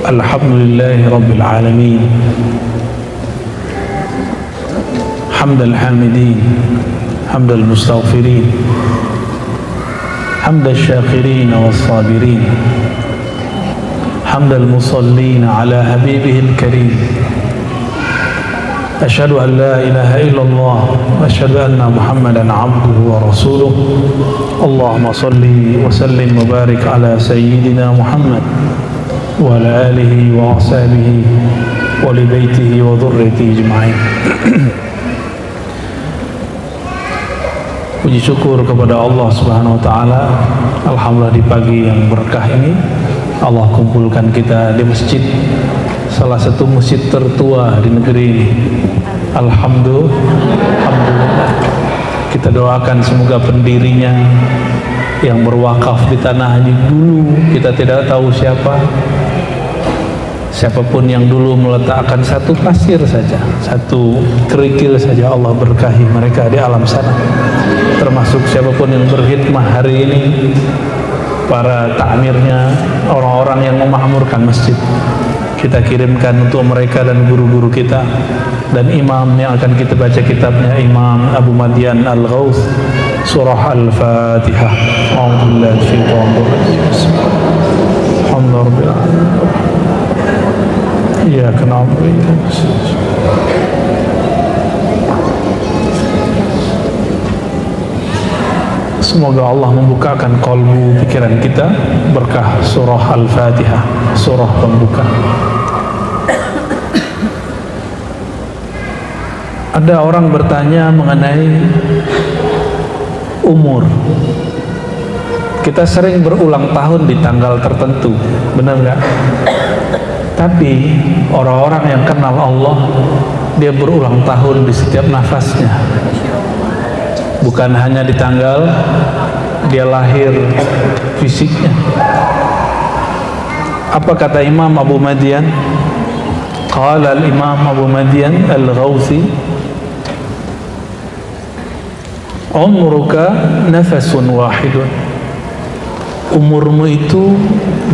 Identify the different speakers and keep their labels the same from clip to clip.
Speaker 1: Alhamdulillahi Rabbil Alamin, hamdal hamidin, hamdal mustaghfirin, hamdal syakirin was sabirin, hamdal musallin ala habibihil karim. Asyhadu an la ilaha illallah wa asyhadu anna Muhammadan abduhu wa rasuluh. Allahumma salli wa sallim wa barik ala sayyidina Muhammad wa ala alihi wa ashabihi wa li baitihi wa dhurriyyatihi ajma'in. Puji syukur kepada Allah Subhanahu wa taala. Alhamdulillah di pagi yang berkah ini Allah kumpulkan kita di masjid, salah satu masjid tertua di negeri ini. Alhamdulillah. Kita doakan semoga pendirinya yang berwakaf di tanah ini dulu, kita tidak tahu siapapun yang dulu meletakkan satu pasir saja, satu kerikil saja, Allah berkahi mereka di alam sana. Termasuk siapapun yang berkhidmah hari ini, para takmirnya, orang-orang yang memakmurkan masjid, kita kirimkan untuk mereka dan guru-guru kita dan imam yang akan kita baca kitabnya, Imam Abu Madian Al-Ghawth. Surah Al-Fatihah. A'udzubillahi minasyaitonir rajim. Alhamdulillah. Iyyaka na'budu wa iyyaka nasta'in. Semoga Allah membukakan kalbu pikiran kita berkah surah Al-Fatihah, surah pembuka. Ada orang bertanya mengenai umur. Kita sering berulang tahun di tanggal tertentu, benar nggak? Tapi orang-orang yang kenal Allah, dia berulang tahun di setiap nafasnya. Bukan hanya di tanggal dia lahir fisiknya. Apa kata Imam Abu Madian? Qala al-Imam Abu Madian Al-Ghawthi, umruka nafasun wahidun. Umurmu itu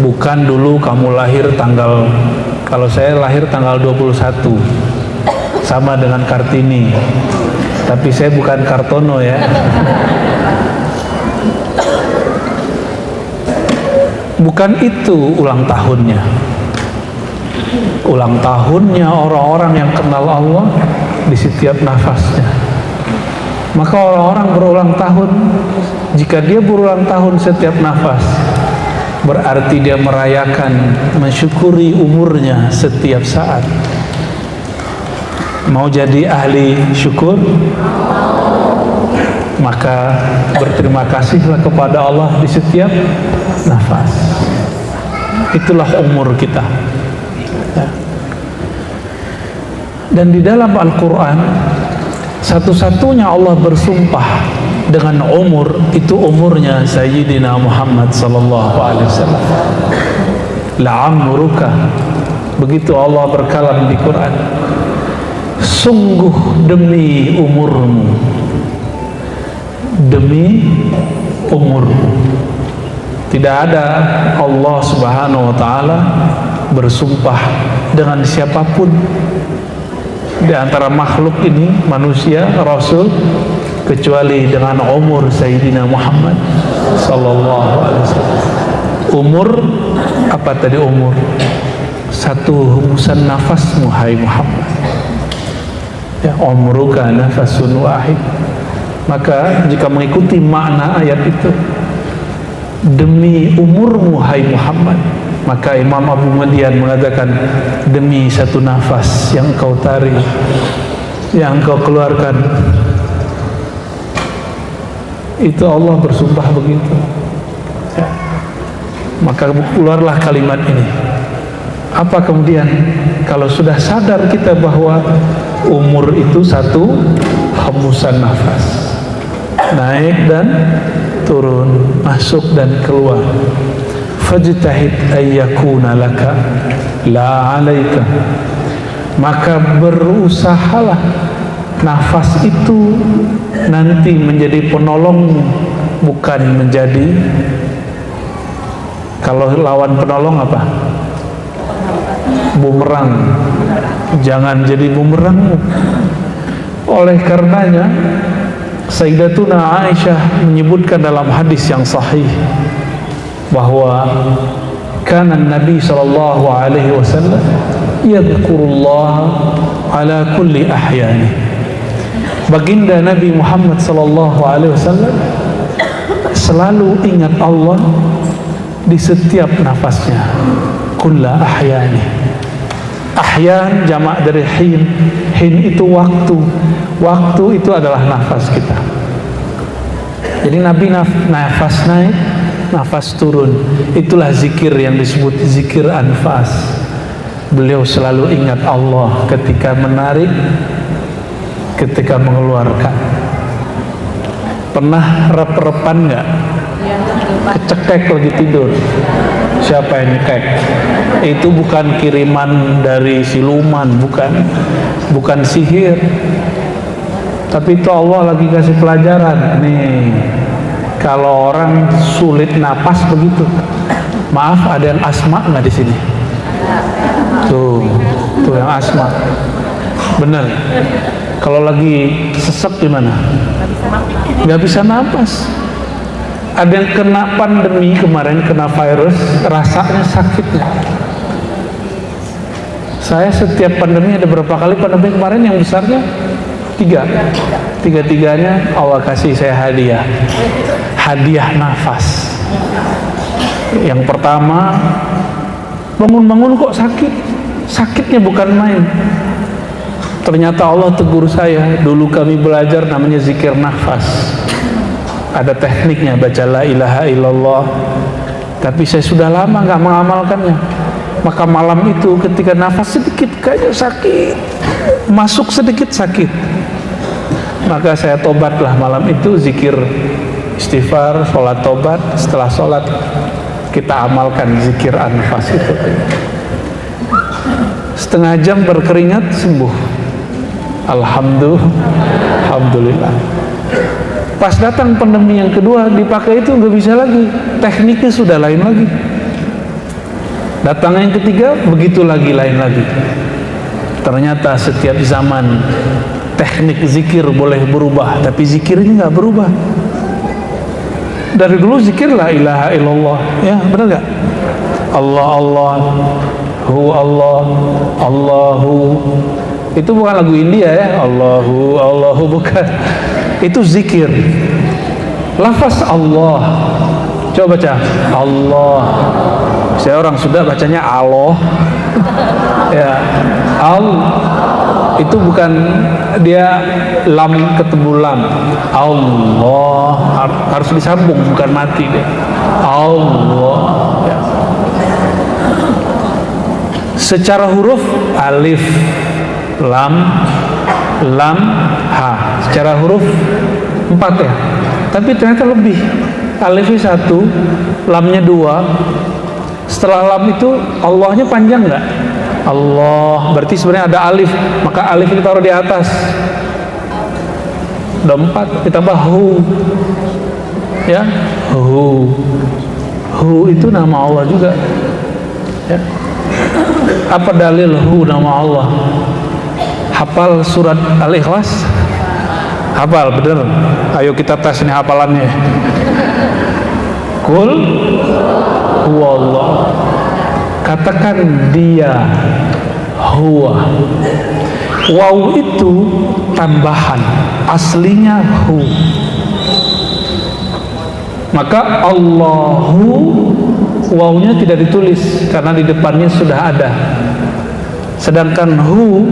Speaker 1: bukan dulu kamu lahir tanggal, kalau saya lahir tanggal 21 sama dengan Kartini, tapi saya bukan Kartono ya. Bukan itu ulang tahunnya. Ulang tahunnya orang-orang yang kenal Allah di setiap nafasnya. Maka orang-orang berulang tahun, jika dia berulang tahun setiap nafas, berarti dia merayakan, mensyukuri umurnya setiap saat. Mau jadi ahli syukur? Maka berterima kasihlah kepada Allah di setiap nafas. Itulah umur kita ya. Dan di dalam Al-Quran, satu-satunya Allah bersumpah dengan umur, itu umurnya Sayyidina Muhammad sallallahu alaihi wasallam. La'amruka, begitu Allah berkalam di Quran, sungguh demi umurmu, demi umurmu. Tidak ada Allah Subhanahu wa taala bersumpah dengan siapapun di antara makhluk ini, manusia, rasul, kecuali dengan umur Sayyidina Muhammad sallallahu alaihi wasallam. Umur apa tadi umur? Satu hembusan nafasmu hai Muhammad. Ya, umruka nafasun wahid. Maka jika mengikuti makna ayat itu, demi umurmu hai Muhammad, maka Imam Abu Madian mengatakan, demi satu nafas yang kau tarik, yang kau keluarkan, itu Allah bersumpah begitu ya. Maka keluarlah kalimat ini. Apa kemudian kalau sudah sadar kita bahwa umur itu satu hembusan nafas, naik dan turun, masuk dan keluar. Fajtahid ayyakuna laka la alaika, maka berusahalah nafas itu nanti menjadi penolong, bukan menjadi, kalau lawan penolong apa? bumerang, jangan jadi bumerang. Oleh karenanya Sayyidatuna Aisyah menyebutkan dalam hadis yang sahih bahwa kana Nabi sallallahu alaihi wasallam yadhkurullah ala kulli ahyani. Baginda Nabi Muhammad sallallahu alaihi wasallam selalu ingat Allah di setiap nafasnya. Kulla ahyani. Ahyan jamak dari hin. Hin itu waktu. Waktu itu adalah nafas kita. Jadi Nabi nafas naik, nafas turun. Itulah zikir yang disebut zikir anfas. Beliau selalu ingat Allah ketika menarik, ketika mengeluarkan. Pernah rep-repan nggak? Kecekek lagi tidur. Siapa yang nyekek? Itu bukan kiriman dari siluman, bukan sihir. Tapi itu Allah lagi kasih pelajaran. Nih, kalau orang sulit napas begitu. Maaf, ada yang asma nggak di sini? Tuh yang asma. Bener. Kalau lagi sesek gimana? Nggak bisa napas. Ada yang kena pandemi kemarin, kena virus, rasanya sakitnya. Saya setiap pandemi, ada berapa kali pandemi kemarin yang besarnya? 3. Tiga-tiganya Allah kasih saya hadiah. Hadiah nafas. Yang pertama, bangun-bangun kok sakit. Sakitnya bukan main. Ternyata Allah tegur saya. Dulu kami belajar namanya zikir nafas. Ada tekniknya, baca la ilaha illallah. Tapi saya sudah lama nggak mengamalkannya. Maka malam itu ketika nafas sedikit kayaknya sakit, masuk sedikit sakit, maka saya tobatlah malam itu, zikir istighfar, sholat tobat. Setelah sholat kita amalkan zikir anfas itu. Setengah jam berkeringat, sembuh. Alhamdulillah. Pas datang pandemi yang kedua, dipakai itu nggak bisa lagi, tekniknya sudah lain lagi. Datang yang ketiga, begitu lagi, lain lagi. Ternyata setiap zaman teknik zikir boleh berubah, tapi zikir ini nggak berubah. Dari dulu zikir la ilaha illallah, ya benar nggak? Allah Allah, hu Allah, Allahu. Itu bukan lagu India ya, Allahu bukan. Itu zikir. Lafaz Allah, coba baca Allah. Saya orang Sunda bacanya Allah. Ya, itu bukan, dia lam ketemu lam. Allah harus disambung, bukan mati deh. Allah. Ya. Secara huruf alif, lam, ha. Secara huruf 4 ya. Tapi ternyata lebih. Alifnya 1, lamnya 2. Setelah lam itu Allahnya panjang nggak? Allah. Berarti sebenarnya ada alif. Maka alif itu taruh di atas. Ada 4. Ditambah hu. Ya. Hu. Hu itu nama Allah juga. Ya. Apa dalil hu nama Allah? Hafal surat Al-Ikhlas? Hafal, bener? Ayo kita tes nih hafalannya. Kul huwallah. Katakan dia huwa. Waw itu tambahan, aslinya hu. Maka Allahu, wawnya tidak ditulis karena di depannya sudah ada. Sedangkan hu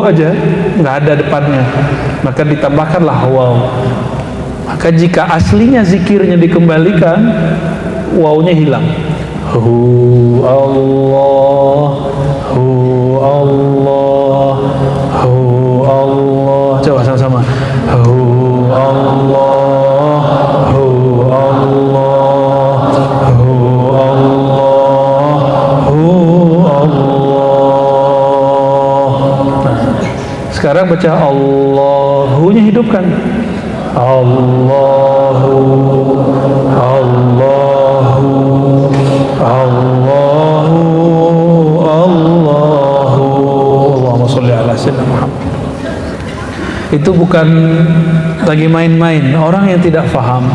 Speaker 1: aja nggak ada depannya, maka ditambahkanlah waw. Maka jika aslinya zikirnya dikembalikan, wawnya hilang. Hu Allah, hu Allah, hu Allah. Coba sama-sama. Hu Allah, hu Allah, hu Allah, hu Allah. Sekarang baca Allahunya, hidupkan. Allahu, Allahu, Allahu, Itu bukan lagi main-main. Orang yang tidak faham,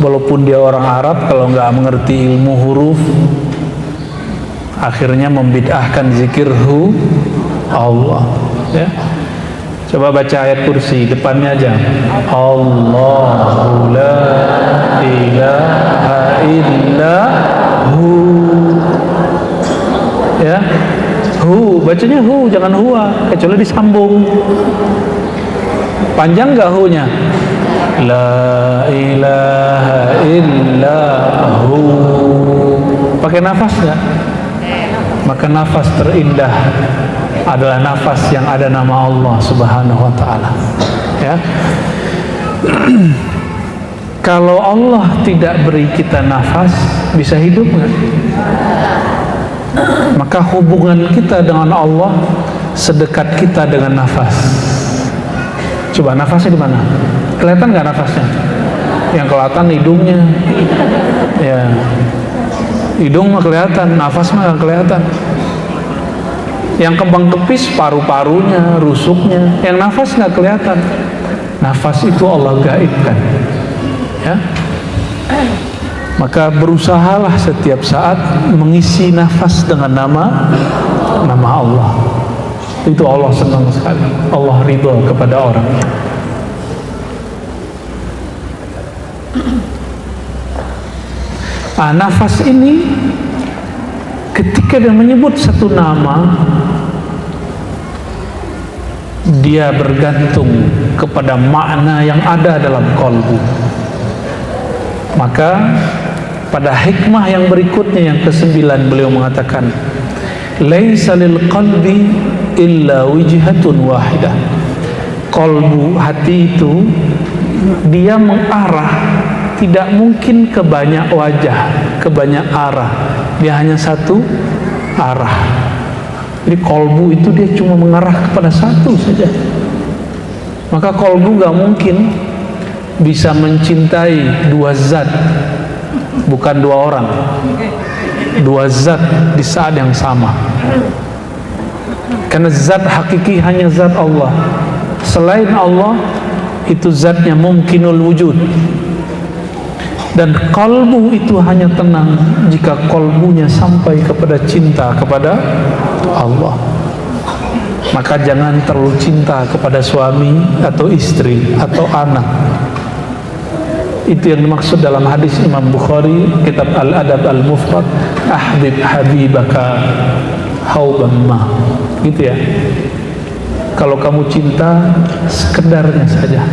Speaker 1: walaupun dia orang Arab, kalau nggak mengerti ilmu huruf, akhirnya membid'ahkan zikir Allah. Ya. Coba baca ayat kursi depannya aja. Allahu la ilaha illa hu. Ya. Hu, bacanya hu, jangan huwa, kecuali disambung. Panjang nggak hu-nya? La ilaha illa hu. Pakai nafas nggak? Maka nafas terindah adalah nafas yang ada nama Allah Subhanahu wa ta'ala. Ya. Kalau Allah tidak beri kita nafas, bisa hidup nggak? Maka hubungan kita dengan Allah sedekat kita dengan nafas. Coba nafasnya di mana? Kelihatan nggak nafasnya? Yang kelihatan hidungnya. Ya. Hidung mah kelihatan, nafas mah nggak kelihatan. Yang kembang kepis paru-parunya, rusuknya. Yang nafas nggak kelihatan. Nafas itu Allah gaibkan. Ya. Maka berusahalah setiap saat mengisi nafas dengan nama Allah. Itu Allah senang sekali. Allah ridha kepada orangnya. Nafas ini ketika dia menyebut satu nama, dia bergantung kepada makna yang ada dalam qalbu. Maka pada hikmah yang berikutnya yang ke-9 beliau mengatakan, laisa lil qalbi illa wijhatun wahidah. Qalbu, hati itu dia mengarah, tidak mungkin ke banyak wajah, ke banyak arah. Dia hanya satu arah. Jadi qalbu itu dia cuma mengarah kepada satu saja. Maka qalbu gak mungkin bisa mencintai dua zat, bukan dua orang, dua zat di saat yang sama. Karena zat hakiki hanya zat Allah. Selain Allah itu zatnya mungkinul wujud. Dan kalbu itu hanya tenang jika kalbunya sampai kepada cinta kepada Allah. Maka jangan terlalu cinta kepada suami atau istri atau anak. Itu yang dimaksud dalam hadis Imam Bukhari, kitab Al-Adab Al-Mufrad, ahbib habibaka hauban ma. Gitu ya. Kalau kamu cinta, sekedarnya saja.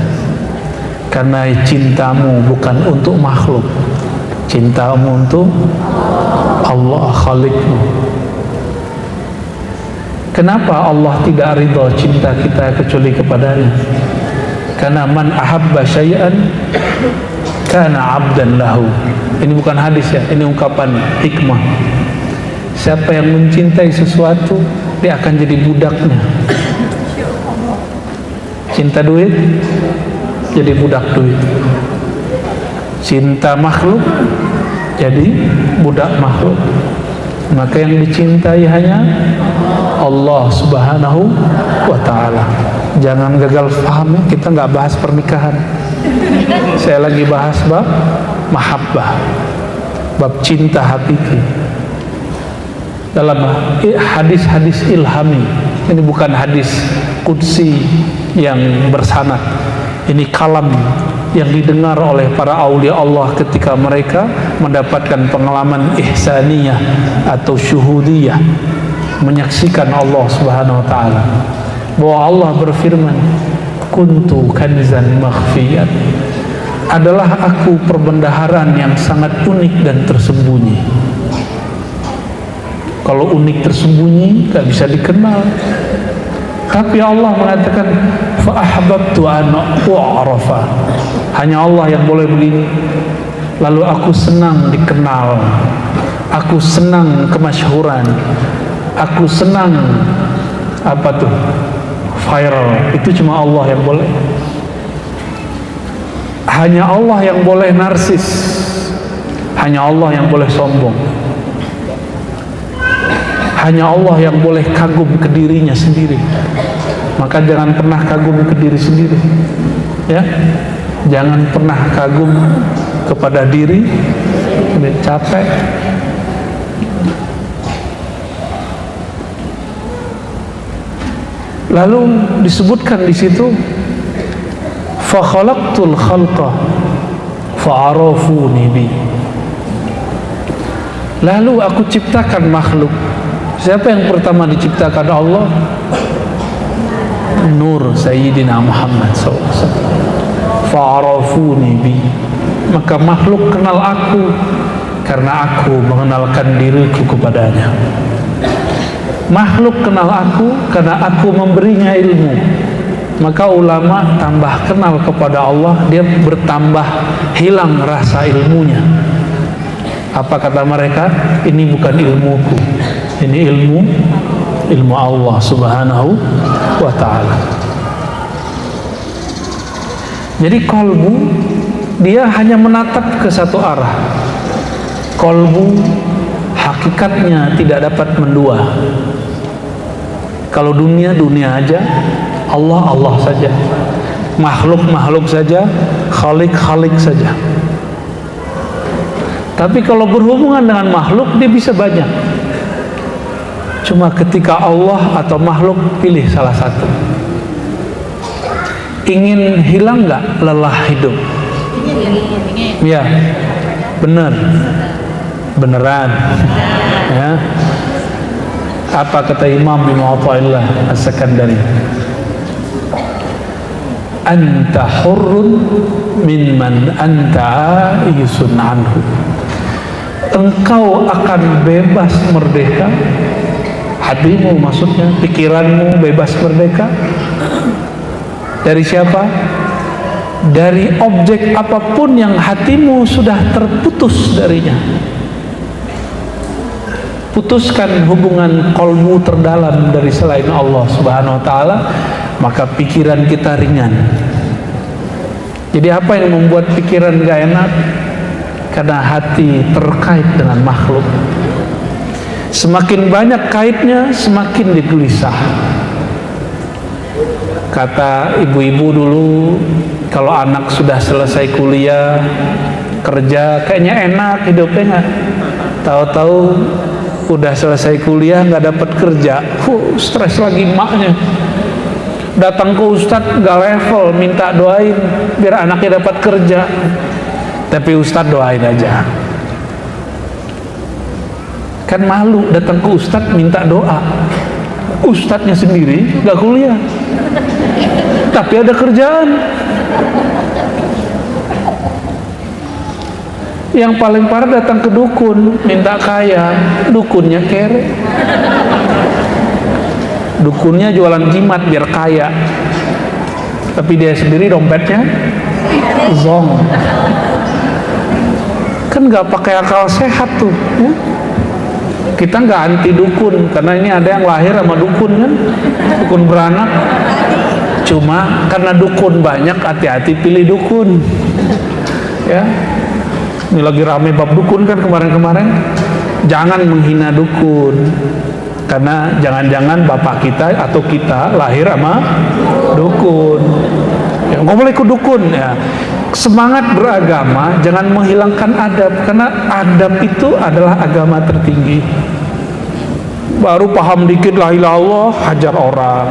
Speaker 1: Karena cintamu bukan untuk makhluk, cintamu untuk Allah Khalikmu. Kenapa Allah tidak ridha cinta kita kecuali kepadanya? Karena man ahabba syai'an kana abdan lahu. Ini bukan hadis ya, ini ungkapan hikmah. Siapa yang mencintai sesuatu, dia akan jadi budaknya. Cinta duit, jadi budak duit. Cinta makhluk, jadi budak makhluk. Maka yang dicintai hanya Allah Subhanahu wa ta'ala. Jangan gagal paham ya, kita nggak bahas pernikahan. Saya lagi bahas bab mahabbah, bab cinta hakiki. Dalam hadis-hadis ilhami, ini bukan hadis qudsi yang bersanad. Ini kalam yang didengar oleh para aulia Allah ketika mereka mendapatkan pengalaman ihsaniyah atau syuhudiyah, menyaksikan Allah Subhanahu wa ta'ala. Bahwa Allah berfirman, kuntu kanzan makhfiyan, adalah aku perbendaharaan yang sangat unik dan tersembunyi. Kalau unik tersembunyi gak bisa dikenal. Tapi Allah mengatakan fa ahbabtu an u'rafa, hanya Allah yang boleh begini. Lalu aku senang dikenal, aku senang kemasyhuran, aku senang apa tuh viral. Itu cuma Allah yang boleh. Hanya Allah yang boleh narsis, hanya Allah yang boleh sombong, hanya Allah yang boleh kagum ke dirinya sendiri. Maka jangan pernah kagum ke diri sendiri, ya. Jangan pernah kagum kepada diri, capek. Lalu disebutkan di situ, fa khalaqtul khalqa fa arafuni bi. Lalu aku ciptakan makhluk. Siapa yang pertama diciptakan Allah? Nur Sayyidina Muhammad SAW. Fa'arafuni bi. Maka makhluk kenal aku karena aku mengenalkan diriku kepadanya. Makhluk kenal aku karena aku memberinya ilmu. Maka ulama tambah kenal kepada Allah, dia bertambah hilang rasa ilmunya. Apa kata mereka? Ini bukan ilmuku, ini ilmu Allah Subhanahu wa ta'ala. Jadi kolbu, dia hanya menatap ke satu arah. Kolbu hakikatnya tidak dapat mendua. Kalau dunia, dunia aja, Allah, Allah saja, makhluk, makhluk saja, khalik, khalik saja. Tapi kalau berhubungan dengan makhluk, dia bisa banyak. Cuma ketika Allah atau makhluk, pilih salah satu. Ingin hilang nggak lelah hidup? Ya, benar, beneran. Ya. Apa kata Imam bin Athaillah As-Sakandari? Anta hurrun min man anta aisun anhu. Engkau akan bebas merdeka, hatimu maksudnya, pikiranmu bebas merdeka. Dari siapa? Dari objek apapun yang hatimu sudah terputus darinya. Putuskan hubungan kolbu terdalam dari selain Allah Subhanahu wa ta'ala, maka pikiran kita ringan. Jadi apa yang membuat pikiran gak enak? Karena hati terkait dengan makhluk. Semakin banyak kaitnya, semakin digelisah. Kata ibu-ibu dulu, kalau anak sudah selesai kuliah, kerja, kayaknya enak hidupnya, nggak? Tahu-tahu udah selesai kuliah nggak dapat kerja, stres lagi emaknya. Datang ke ustadz nggak level, minta doain biar anaknya dapat kerja. Tapi ustadz doain aja. Kan malu datang ke ustadz minta doa. Ustadznya sendiri nggak kuliah, tapi ada kerjaan. Yang paling parah datang ke dukun minta kaya, dukunnya kere. Dukunnya jualan jimat biar kaya, tapi dia sendiri dompetnya zong. Kan nggak pakai akal sehat tuh, ya? Kita nggak anti dukun, karena ini ada yang lahir sama dukun kan, dukun beranak. Cuma karena dukun banyak, hati-hati pilih dukun, ya. Ini lagi rame bab dukun kan kemarin-kemarin. Jangan menghina dukun, karena jangan-jangan bapak kita atau kita lahir sama dukun. Ya, nggak boleh ikut dukun, ya. Semangat beragama jangan menghilangkan adab, karena adab itu adalah agama tertinggi. Baru paham dikit la ilaha illallah hajar orang,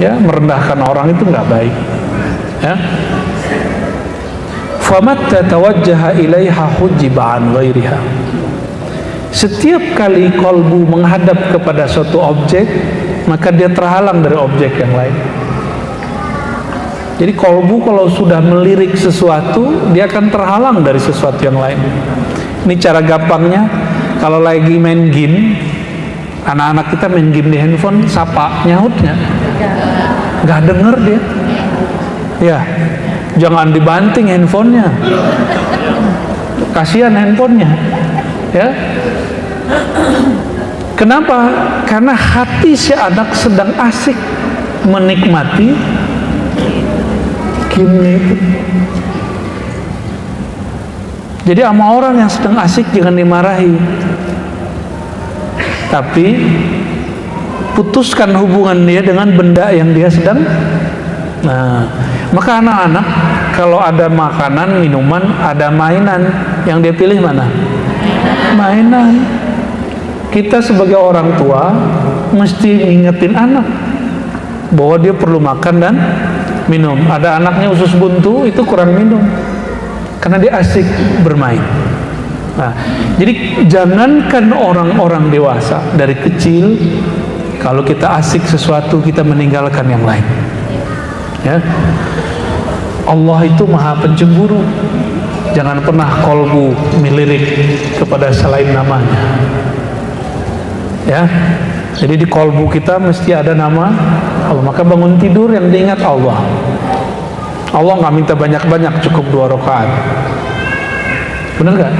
Speaker 1: ya, merendahkan orang itu nggak baik, ya. Famatta tawajjaha ilaiha hujiba an ghairiha. Setiap kali kolbu menghadap kepada suatu objek, maka dia terhalang dari objek yang lain. Jadi kolbu kalau sudah melirik sesuatu, dia akan terhalang dari sesuatu yang lain. Ini cara gampangnya, kalau lagi main game, anak-anak kita main game di handphone, sapa, nyautnya, nggak denger dia. Ya, jangan dibanting handphonenya, kasihan handphonenya, ya. Kenapa? Karena hati si anak sedang asik menikmati game itu. Jadi sama orang yang sedang asik jangan dimarahi, tapi putuskan hubungan dia dengan benda yang dia sedang. Nah, maka anak-anak kalau ada makanan, minuman, ada mainan, yang dia pilih mana? Mainan. Kita sebagai orang tua mesti ngingetin anak bahwa dia perlu makan dan minum. Ada anaknya usus buntu, itu kurang minum karena dia asik bermain. Nah, jadi jangankan orang-orang dewasa, dari kecil kalau kita asik sesuatu kita meninggalkan yang lain. Ya, Allah itu maha pencemburu. Jangan pernah kolbu melirik kepada selain namanya. Ya, jadi di kolbu kita mesti ada nama Allah. Maka bangun tidur yang diingat Allah. Allah nggak minta banyak-banyak, cukup 2 rakaat. Bener gak?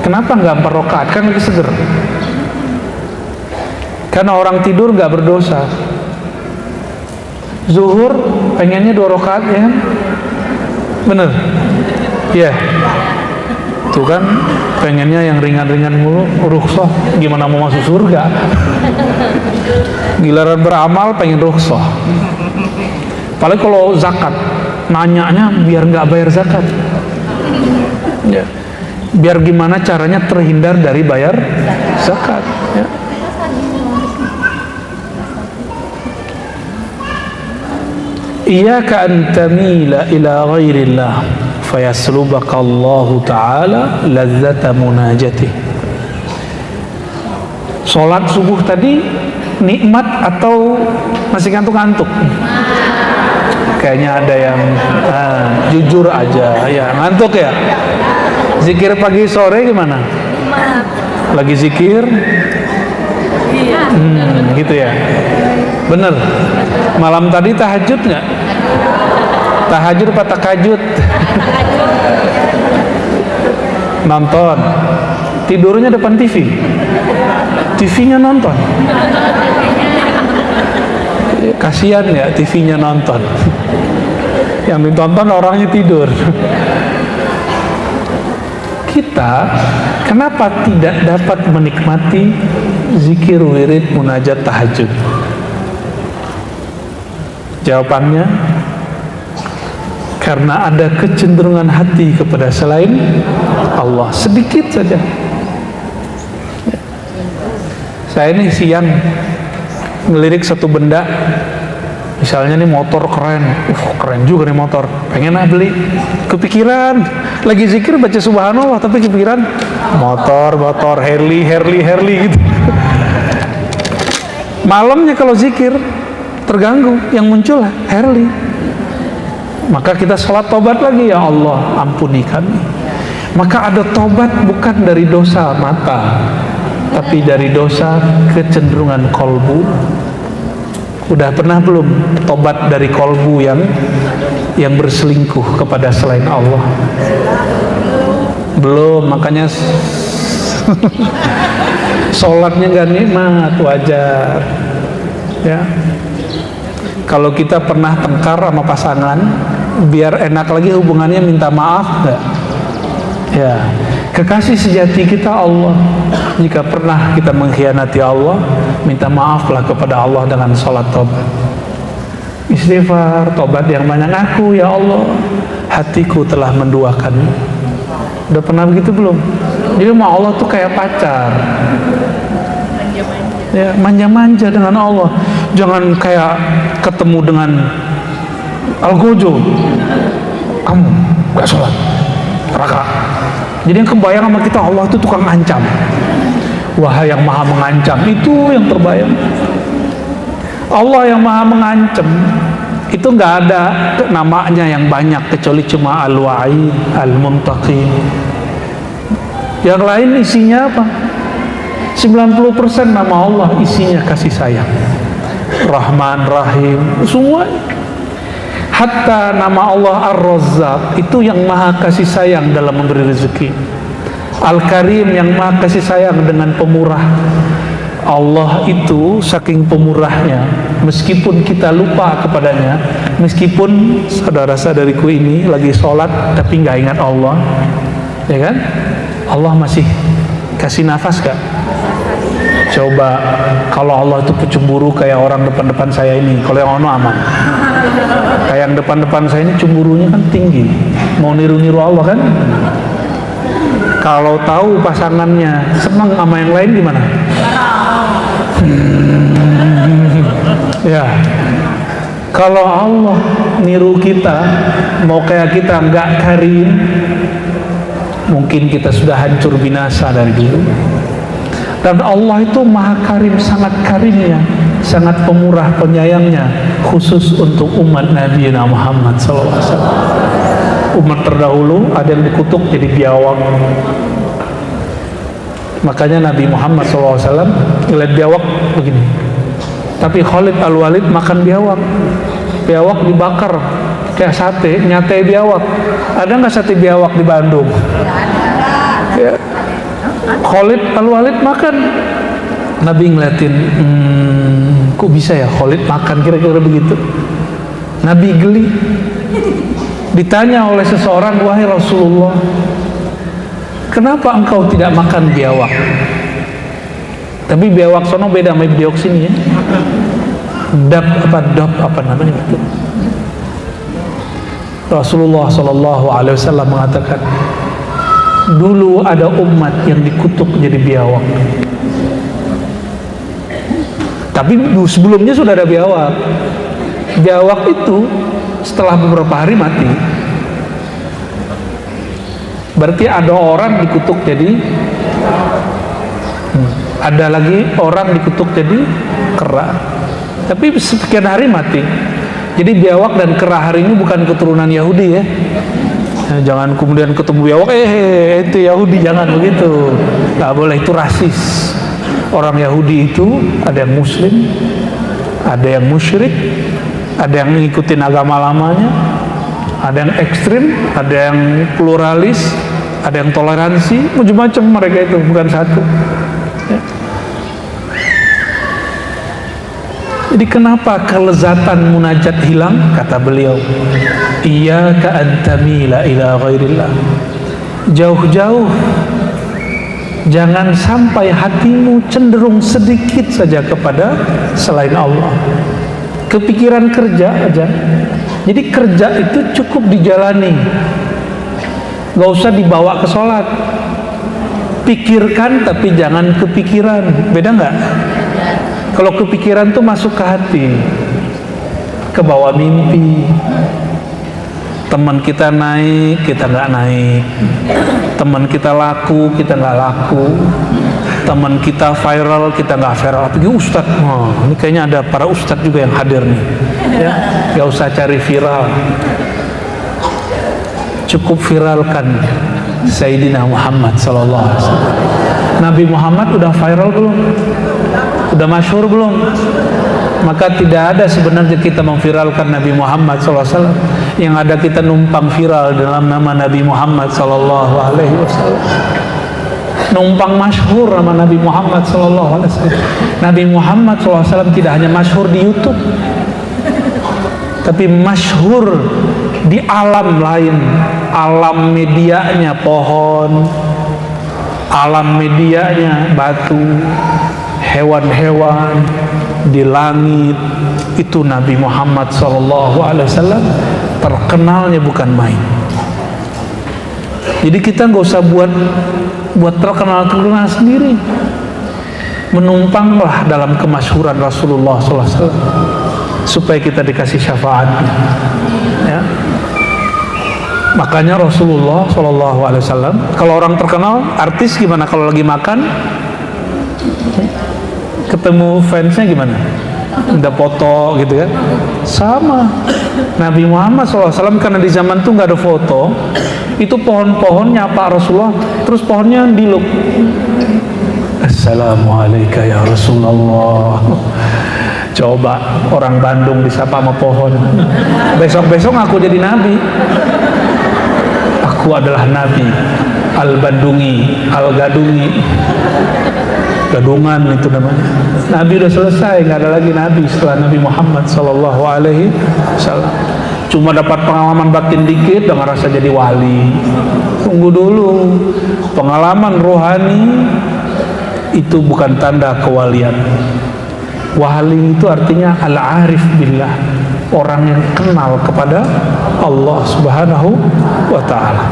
Speaker 1: Kenapa nggak 4 rakaat? Kan lebih seger. Karena orang tidur nggak berdosa. Zuhur pengennya 2 rakaat, ya kan? Bener? Ya. Tuh kan, pengennya yang ringan-ringan mulu, rukhsah. Gimana mau masuk surga? Giliran beramal pengen rukhsah. Apalagi kalau zakat, nanyanya biar nggak bayar zakat. Ya. Biar gimana caranya terhindar dari bayar zakat. Ya. Iyyaka an tamila ila ghairillah fayaslubaka Allahu ta'ala lazzata munajatih. Sholat subuh tadi nikmat atau masih ngantuk-ngantuk? Kayaknya ada yang jujur aja, ya ngantuk ya. Zikir pagi sore gimana? Lagi zikir? Gitu ya. Bener. Malam tadi tahajud nggak? Tahajud apa takajud? Nonton. Tidurnya depan TV. TV-nya nonton. Kasihan ya, TV-nya nonton. Yang ditonton orangnya tidur. Kita kenapa tidak dapat menikmati zikir, wirid, munajat, tahajud? Jawabannya, karena ada kecenderungan hati kepada selain Allah, sedikit saja. Saya ini siang ngelirik satu benda, misalnya nih motor keren, keren juga nih motor, pengen beli. Kepikiran, lagi zikir baca subhanallah, tapi kepikiran motor, Harley gitu. Malamnya kalau zikir terganggu, yang muncul Harley. Maka kita sholat tobat lagi, ya Allah ampuni kami. Maka ada tobat bukan dari dosa mata, tapi dari dosa kecenderungan kolbu. Udah pernah belum tobat dari kolbu yang berselingkuh kepada selain Allah? Belum, makanya sholatnya gak nikmat, wajar. Ya, kalau kita pernah tengkar sama pasangan, biar enak lagi hubungannya, minta maaf gak? Ya, kekasih sejati kita Allah. Jika pernah kita mengkhianati Allah, minta maaflah kepada Allah dengan sholat tobat, istighfar, tobat yang banyak. Aku, ya Allah, hatiku telah menduakanmu. Udah pernah begitu belum? Jadi sama Allah tuh kayak pacar, ya, manja-manja dengan Allah. Jangan kayak ketemu dengan Algojo, kamu gak sholat, neraka. Jadi yang kebayang sama kita, Allah itu tukang ancam. Wahai yang maha mengancam, itu yang terbayang. Allah yang maha mengancam itu nggak ada namanya yang banyak, kecuali cuma Al-Wa'id, Al-Muntaqim. Yang lain isinya apa? 90% nama Allah isinya kasih sayang, Rahman, Rahim, semua. Hatta nama Allah Ar-Razzaq itu yang maha kasih sayang dalam memberi rezeki, Al-Karim yang maha kasih sayang dengan pemurah. Allah itu saking pemurahnya, meskipun kita lupa kepadanya, meskipun saudara-saudariku ini lagi sholat tapi nggak ingat Allah, ya kan? Allah masih kasih nafas gak? Coba kalau Allah itu pencemburu kayak orang depan-depan saya ini, kalau yang ono aman. Kayak yang depan-depan saya ini cemburunya kan tinggi, mau niru-niru Allah kan. Kalau tahu pasangannya senang sama yang lain gimana? Ya, kalau Allah niru kita, mau kayak kita nggak karim, mungkin kita sudah hancur binasa dari dulu. Dan Allah itu maha karim, sangat karimnya, sangat pemurah penyayangnya, khusus untuk umat Nabi Muhammad SAW. Umat terdahulu ada yang dikutuk jadi biawak. Makanya Nabi Muhammad SAW ngeliat biawak begini. Tapi Khalid Al-Walid makan biawak. Biawak dibakar kayak sate, nyate biawak. Ada nggak sate biawak di Bandung? Ya. Khalid Al-Walid makan. Nabi ngeliatin, kok bisa ya Khalid makan, kira-kira begitu. Nabi geli. Ditanya oleh seseorang, wahai Rasulullah, kenapa engkau tidak makan biawak? Tapi biawak sono beda sama biawak sini ya. Dab apa namanya itu? Rasulullah SAW mengatakan, dulu ada umat yang dikutuk jadi biawak. Tapi sebelumnya sudah ada biawak. Biawak itu setelah beberapa hari mati. Berarti ada orang dikutuk jadi ada lagi orang dikutuk jadi kera. Tapi sekian hari mati. Jadi biawak dan kera hari ini bukan keturunan Yahudi ya. Jangan kemudian ketemu biawak, itu Yahudi, jangan begitu. Nggak boleh, itu rasis. Orang Yahudi itu ada yang Muslim, ada yang musyrik, ada yang ngikutin agama lamanya, ada yang ekstrim, ada yang pluralis, ada yang toleransi, macam-macam mereka itu, bukan satu. Ya. Jadi kenapa kelezatan munajat hilang? Kata beliau, iyyaka an tamila ila ghairillah. Jauh-jauh jangan sampai hatimu cenderung sedikit saja kepada selain Allah. Kepikiran kerja aja. Jadi kerja itu cukup dijalani, gak usah dibawa ke sholat. Pikirkan tapi jangan kepikiran. Beda nggak? Kalau kepikiran tuh masuk ke hati, ke bawah mimpi. Teman kita naik, kita nggak naik. Teman kita laku, kita nggak laku. Teman kita viral, kita nggak viral. Apalagi ustadz, ini kayaknya ada para ustadz juga yang hadir nih. Ya, nggak usah cari viral. Cukup viralkan Sayyidina Muhammad SAW. Nabi Muhammad udah viral belum? Udah masyhur belum? Maka tidak ada sebenarnya kita memviralkan Nabi Muhammad SAW. Yang ada kita numpang viral dalam nama Nabi Muhammad SAW. Numpang masyhur nama Nabi Muhammad SAW. Nabi Muhammad SAW tidak hanya masyhur di YouTube, tapi masyhur di alam lain. Alam medianya pohon, alam medianya batu, hewan-hewan, di langit. Itu Nabi Muhammad SAW terkenalnya bukan main. Jadi kita nggak usah buat terkenal sendiri. Menumpanglah dalam kemasyhuran Rasulullah SAW supaya kita dikasih syafaatnya. Ya. Makanya Rasulullah SAW, kalau orang terkenal, artis gimana kalau lagi makan? Ketemu fansnya gimana? Udah foto gitu kan? Sama. Nabi Muhammad SAW karena di zaman itu nggak ada foto, itu pohon-pohon nyapa Rasulullah, terus pohonnya diluk. Assalamualaikum ya Rasulullah. Coba orang Bandung disapa sama pohon. Besok-besok aku jadi nabi. Aku adalah nabi. Al-Bandungi, Al-Gadungi. Gadungan itu namanya. Nabi udah selesai, nggak ada lagi nabi setelah Nabi Muhammad SAW. Cuma dapat pengalaman batin dikit, udah ngerasa jadi wali. Tunggu dulu, pengalaman rohani itu bukan tanda kewalian. Wali itu artinya al-arif billah, orang yang kenal kepada Allah Subhanahu wa ta'ala.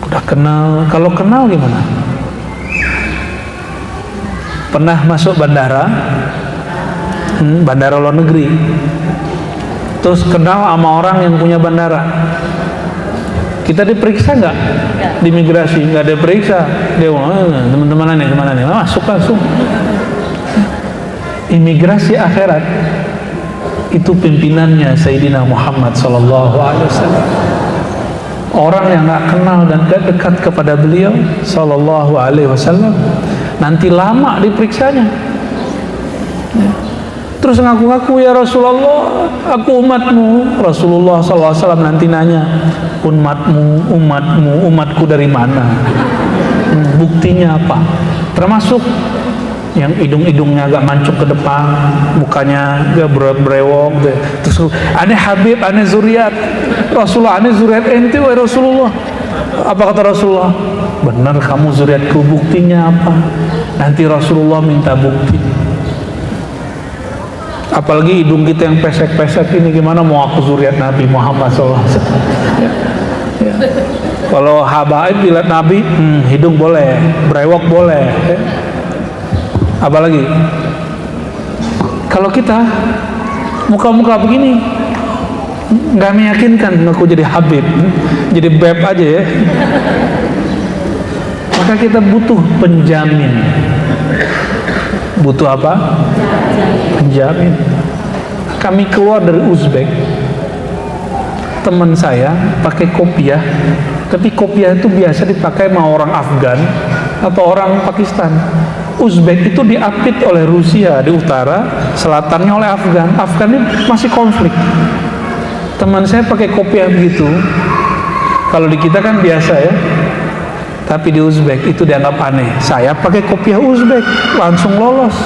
Speaker 1: Udah kenal, kalau kenal gimana? Pernah masuk bandara, bandara luar negeri, terus kenal sama orang yang punya bandara. Kita diperiksa nggak? Di imigrasi nggak ada periksa. Dia teman-teman nih kemana nih? Masuk langsung. Imigrasi akhirat itu pimpinannya Sayyidina Muhammad sallallahu alaihi wasallam. Orang yang nggak kenal dan gak dekat kepada beliau sallallahu alaihi wasallam nanti lama diperiksanya. Terus ngaku-ngaku, ya Rasulullah, aku umatmu. Rasulullah sallallahu alaihi wasallam nanti nanya, umatku dari mana? Buktinya apa? Termasuk yang hidung-hidungnya agak mancung ke depan, mukanya agak brewok, terus aneh Habib, aneh zuriat Rasulullah, aneh zuriat ente wahai Rasulullah. Apa kata Rasulullah? Benar kamu zuriatku, buktinya apa? Nanti Rasulullah minta bukti. Apalagi hidung kita yang pesek-pesek ini, gimana mau aku zuriat Nabi Muhammad SAW? Ya. Kalau habaib dilihat Nabi, hidung boleh, brewok boleh. Apalagi kalau kita muka-muka begini nggak meyakinkan, ngaku jadi Habib, jadi beb aja ya. Maka kita butuh penjamin. Butuh apa? Penjamin. Kami keluar dari Uzbek, teman saya pakai kopiah, tapi kopiah itu biasa dipakai sama orang Afgan atau orang Pakistan. Uzbek itu diapit oleh Rusia di utara, selatannya oleh Afgan. Afgan ini masih konflik. Teman saya pakai kopiah begitu. Kalau di kita kan biasa ya, tapi di Uzbek itu dianggap aneh. Saya pakai kopiah Uzbek, langsung lolos.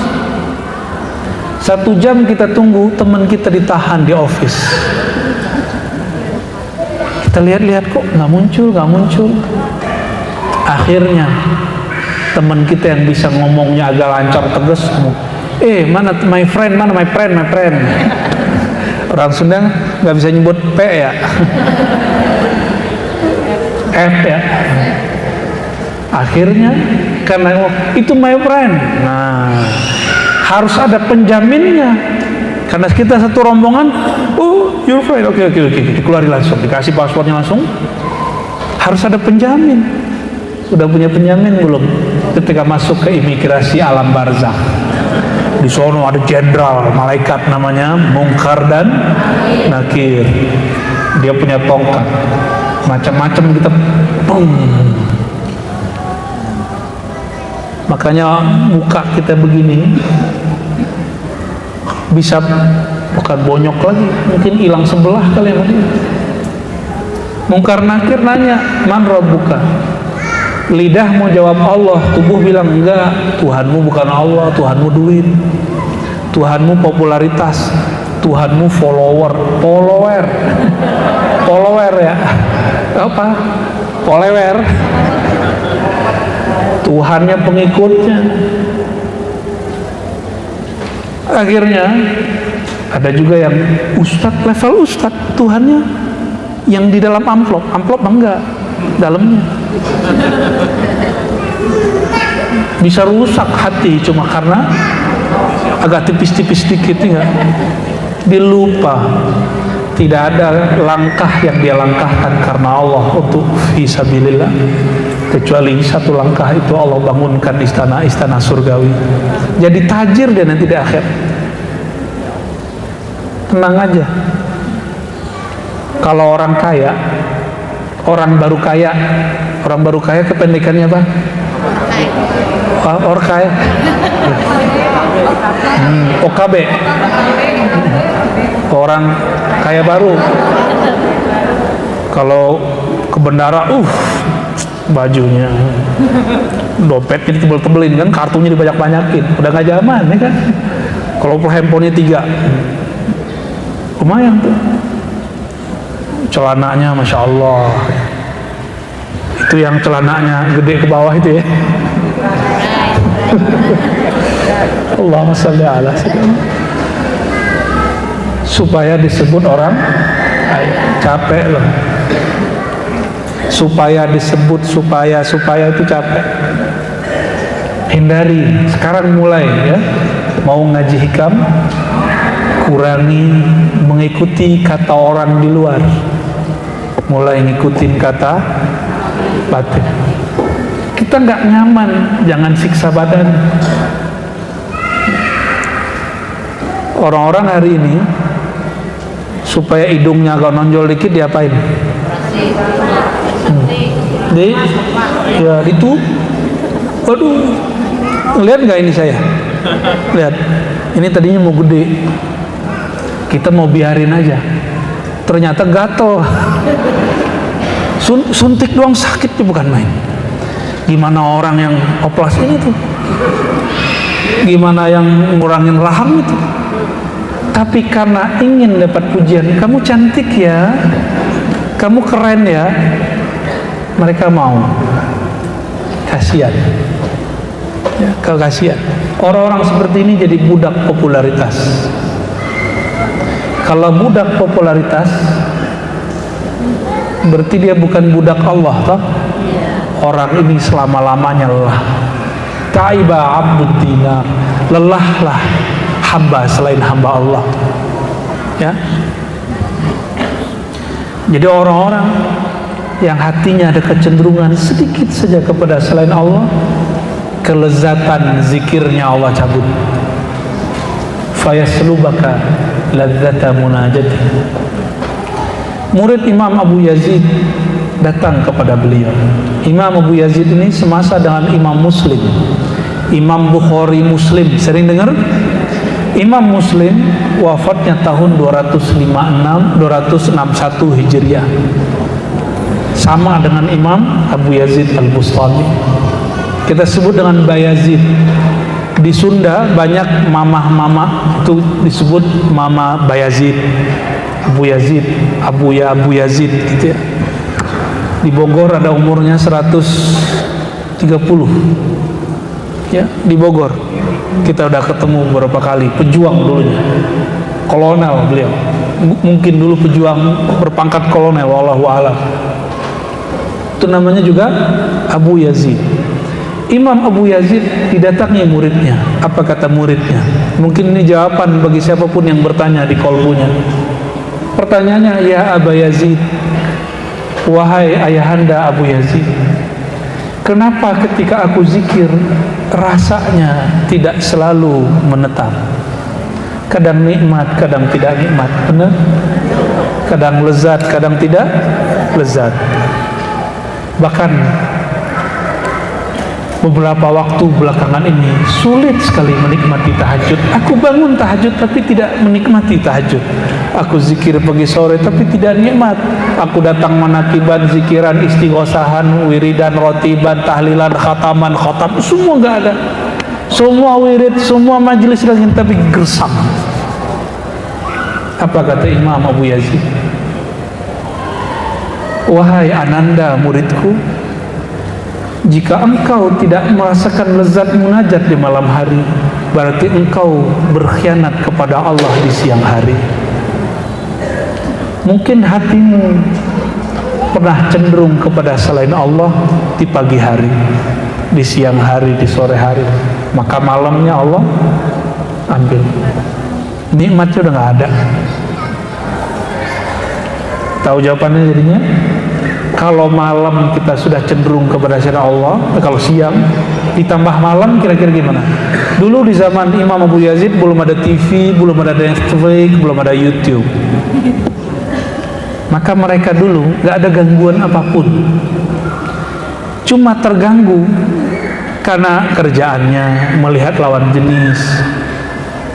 Speaker 1: 1 jam kita tunggu, teman kita ditahan di office. Kita lihat-lihat kok nggak muncul. Akhirnya teman kita yang bisa ngomongnya agak lancar tegas, mana my friend, mana my friend. Orang Sunda nggak bisa nyebut P ya, F ya. Akhirnya karena itu my friend, nah harus ada penjaminnya. Karena kita satu rombongan, your friend, oke, dikeluarin langsung, dikasih paspornya langsung. Harus ada penjamin. Sudah punya penjamin belum? Ketika masuk ke imigrasi alam barzakh, di sono ada jenderal malaikat namanya Munkar dan Nakir. Dia punya tongkat, macam-macam kita, makanya muka kita begini bisa bukan bonyok lagi, mungkin hilang sebelah kali ya. Munkar Nakir nanya, man rabbuka? Lidah mau jawab Allah, tubuh bilang enggak, Tuhanmu bukan Allah, Tuhanmu duit, Tuhanmu popularitas, Tuhanmu follower ya, apa? Follower. Tuhannya pengikutnya. Akhirnya ada juga yang ustadz, level ustadz, Tuhannya yang di dalam amplop enggak, dalamnya. Bisa rusak hati cuma karena agak tipis-tipis dikit ya. Dilupa tidak ada langkah yang dia langkahkan karena Allah untuk fisabilillah, kecuali satu langkah itu Allah bangunkan istana surgawi. Jadi tajir dia nanti di akhir. Tenang aja. Kalau orang kaya, orang baru kaya kependekannya apa? Orang kaya. OKB. Orang kaya baru. Kalau ke bendara, bajunya, dompetnya ditebel-tebelin kan, kartunya dibanyak-banyakin, udah nggak zaman ya kan. Kalau handphonenya 3, lumayan tuh. Celananya Masya Allah, itu yang celananya gede ke bawah itu ya, Allahumma sholli ala sayyidina. Supaya disebut orang capek loh. Supaya disebut supaya itu capek. Hindari sekarang mulai ya. Mau ngaji hikam, kurangi mengikuti kata orang di luar, mulai ngikutin kata batin. Kita nggak nyaman, jangan siksa badan. Orang-orang hari ini supaya hidungnya agak nonjol dikit diapain? Ya itu, waduh, lihat nggak ini saya? Lihat, ini tadinya mau gede, kita mau biarin aja, ternyata gatel. Suntik doang sakitnya bukan main. Gimana orang yang oplas ini tuh, gimana yang ngurangin rahang itu. Tapi karena ingin dapat pujian, kamu cantik ya, kamu keren ya, mereka mau. Kasihan ya, kasihan. Orang-orang seperti ini jadi budak popularitas. Kalau budak popularitas, berarti dia bukan budak Allah, toh? Orang ini selama-lamanya lelah. Ta'iba abdud dinar, lelahlah hamba selain hamba Allah. Ya. Jadi orang-orang yang hatinya ada kecenderungan sedikit saja kepada selain Allah, kelezatan zikirnya Allah cabut. Fayaslubaka ladzata munajati. Murid Imam Abu Yazid datang kepada beliau. Imam Abu Yazid ini semasa dengan Imam Muslim, Imam Bukhari Muslim. Sering dengar? Imam Muslim wafatnya tahun 261 Hijriah. Sama dengan Imam Abu Yazid Al-Bustami. Kita sebut dengan Bayazid. Di Sunda banyak mama-mama itu disebut Mama Bayazid, Abu Yazid, Abu Yazid gitu ya. Di Bogor ada umurnya 130 ya, di Bogor kita udah ketemu beberapa kali. Pejuang dulunya, kolonel beliau, mungkin dulu pejuang berpangkat kolonel, wallahu a'lam. Itu namanya juga Abu Yazid. Imam Abu Yazid didatangi muridnya. Apa kata muridnya? Mungkin ini jawaban bagi siapapun yang bertanya di kolbunya. Pertanyaannya, ya Abu Yazid, wahai ayahanda Abu Yazid, kenapa ketika aku zikir rasanya tidak selalu menetap? Kadang nikmat, kadang tidak nikmat. Benar? Kadang lezat, kadang tidak lezat. Bahkan beberapa waktu belakangan ini sulit sekali menikmati tahajud. Aku bangun tahajud tapi tidak menikmati tahajud. Aku zikir pagi sore tapi tidak nikmat. Aku datang manakiban, zikiran, istighosahan, wiridan, rotiban, tahlilan, khataman, khotam, semua nggak ada. Semua wirid, semua majelis lagi tapi gersam. Apa kata Imam Abu Yazid? Wahai ananda muridku, jika engkau tidak merasakan lezat munajat di malam hari, berarti engkau berkhianat kepada Allah di siang hari. Mungkin hatimu pernah cenderung kepada selain Allah di pagi hari, di siang hari, di sore hari, maka malamnya Allah ambil. Nikmatnya udah gak ada. Tahu jawabannya jadinya? Kalau malam kita sudah cenderung kepada selain Allah, kalau siang ditambah malam kira-kira gimana? Dulu di zaman Imam Abu Yazid belum ada TV, belum ada Netflix, belum ada YouTube. Maka mereka dulu gak ada gangguan apapun. Cuma terganggu karena kerjaannya, melihat lawan jenis,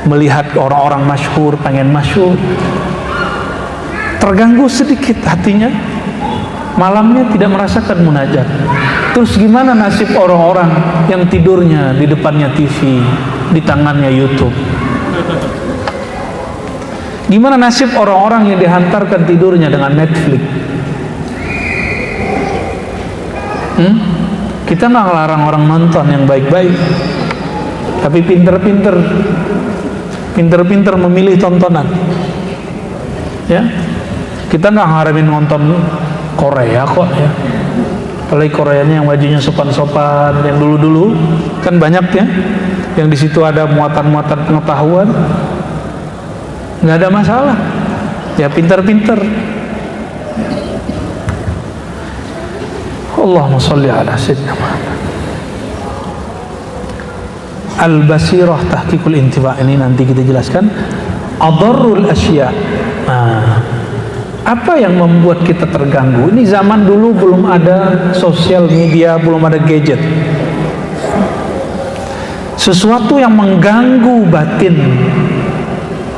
Speaker 1: melihat orang-orang masyhur, pengen masyhur. Terganggu sedikit hatinya, malamnya tidak merasakan munajat. Terus gimana nasib orang-orang yang tidurnya di depannya TV, di tangannya YouTube? Gimana nasib orang-orang yang dihantarkan tidurnya dengan Netflix? Kita nggak ngelarang orang nonton yang baik-baik, tapi pinter-pinter memilih tontonan. Ya, kita nggak ngaramin nonton Korea kok ya. Apalagi Koreanya yang bajunya sopan-sopan, yang dulu-dulu kan banyak ya, yang di situ ada muatan-muatan pengetahuan, nggak ada masalah. Ya pinter-pinter. Allahumma sholli ala sayyidina Muhammad. Al-Basirah Tahqiqul Intiba, ini nanti kita jelaskan. Adarrul asya. Apa yang membuat kita terganggu? Ini zaman dulu belum ada sosial media, belum ada gadget. Sesuatu yang mengganggu batin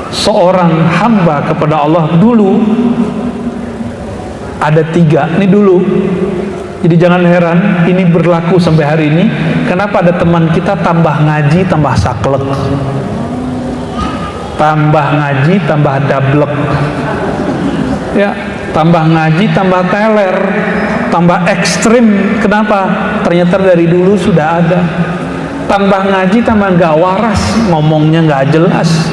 Speaker 1: seorang hamba kepada Allah dulu ada 3. Ini dulu. Jadi jangan heran, ini berlaku sampai hari ini. Kenapa ada teman kita tambah ngaji, tambah saklek, tambah ngaji, tambah dablek, ya, tambah ngaji, tambah teler, tambah ekstrim. Kenapa? Ternyata dari dulu sudah ada. Tambah ngaji, tambah gak waras, ngomongnya gak jelas.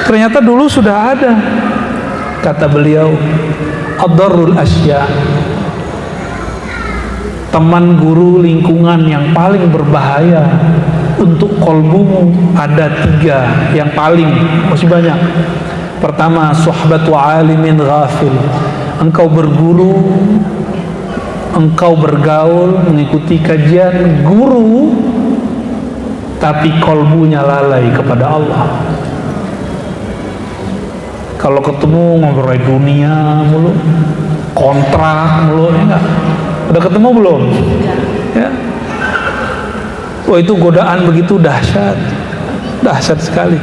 Speaker 1: Ternyata dulu sudah ada. Kata beliau, adarrul asya, teman, guru, lingkungan yang paling berbahaya untuk kolbumu ada 3 yang paling, masih banyak. Pertama, suhbatu alimin ghafil, engkau berguru, engkau bergaul, mengikuti kajian guru, tapi kolbunya lalai kepada Allah. Kalau ketemu ngobrol dunia mulu, kontrak mulu, ya enggak? Udah ketemu belum? Ya. Wah, itu godaan begitu dahsyat, dahsyat sekali.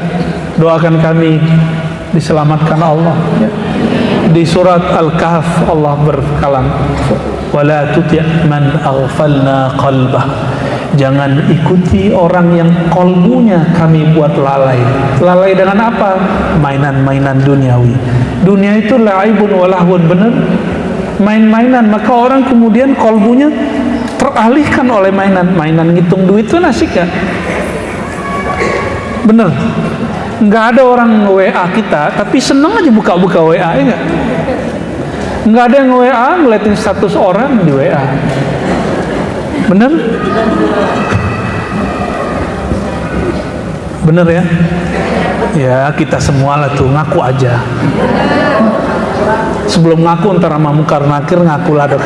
Speaker 1: Doakan kami diselamatkan Allah. Ya. Di surat Al-Kahf Allah berkalam, wala tuti' man aghfalna qalbah, jangan ikuti orang yang kolbunya kami buat lalai. Lalai dengan apa? Mainan-mainan duniawi. Dunia itu la'ibun walahun, benar? Main-mainan. Maka orang kemudian kolbunya teralihkan oleh mainan ngitung duit. Itu asik ya, bener. Nggak ada orang WA kita tapi seneng aja buka-buka WA, ya nggak? Nggak ada yang WA ngeliatin status orang di WA, bener? Bener ya? Ya kita semua lah tuh ngaku aja. Sebelum ngaku ntar sama mungkar nakir, ngakulah dong.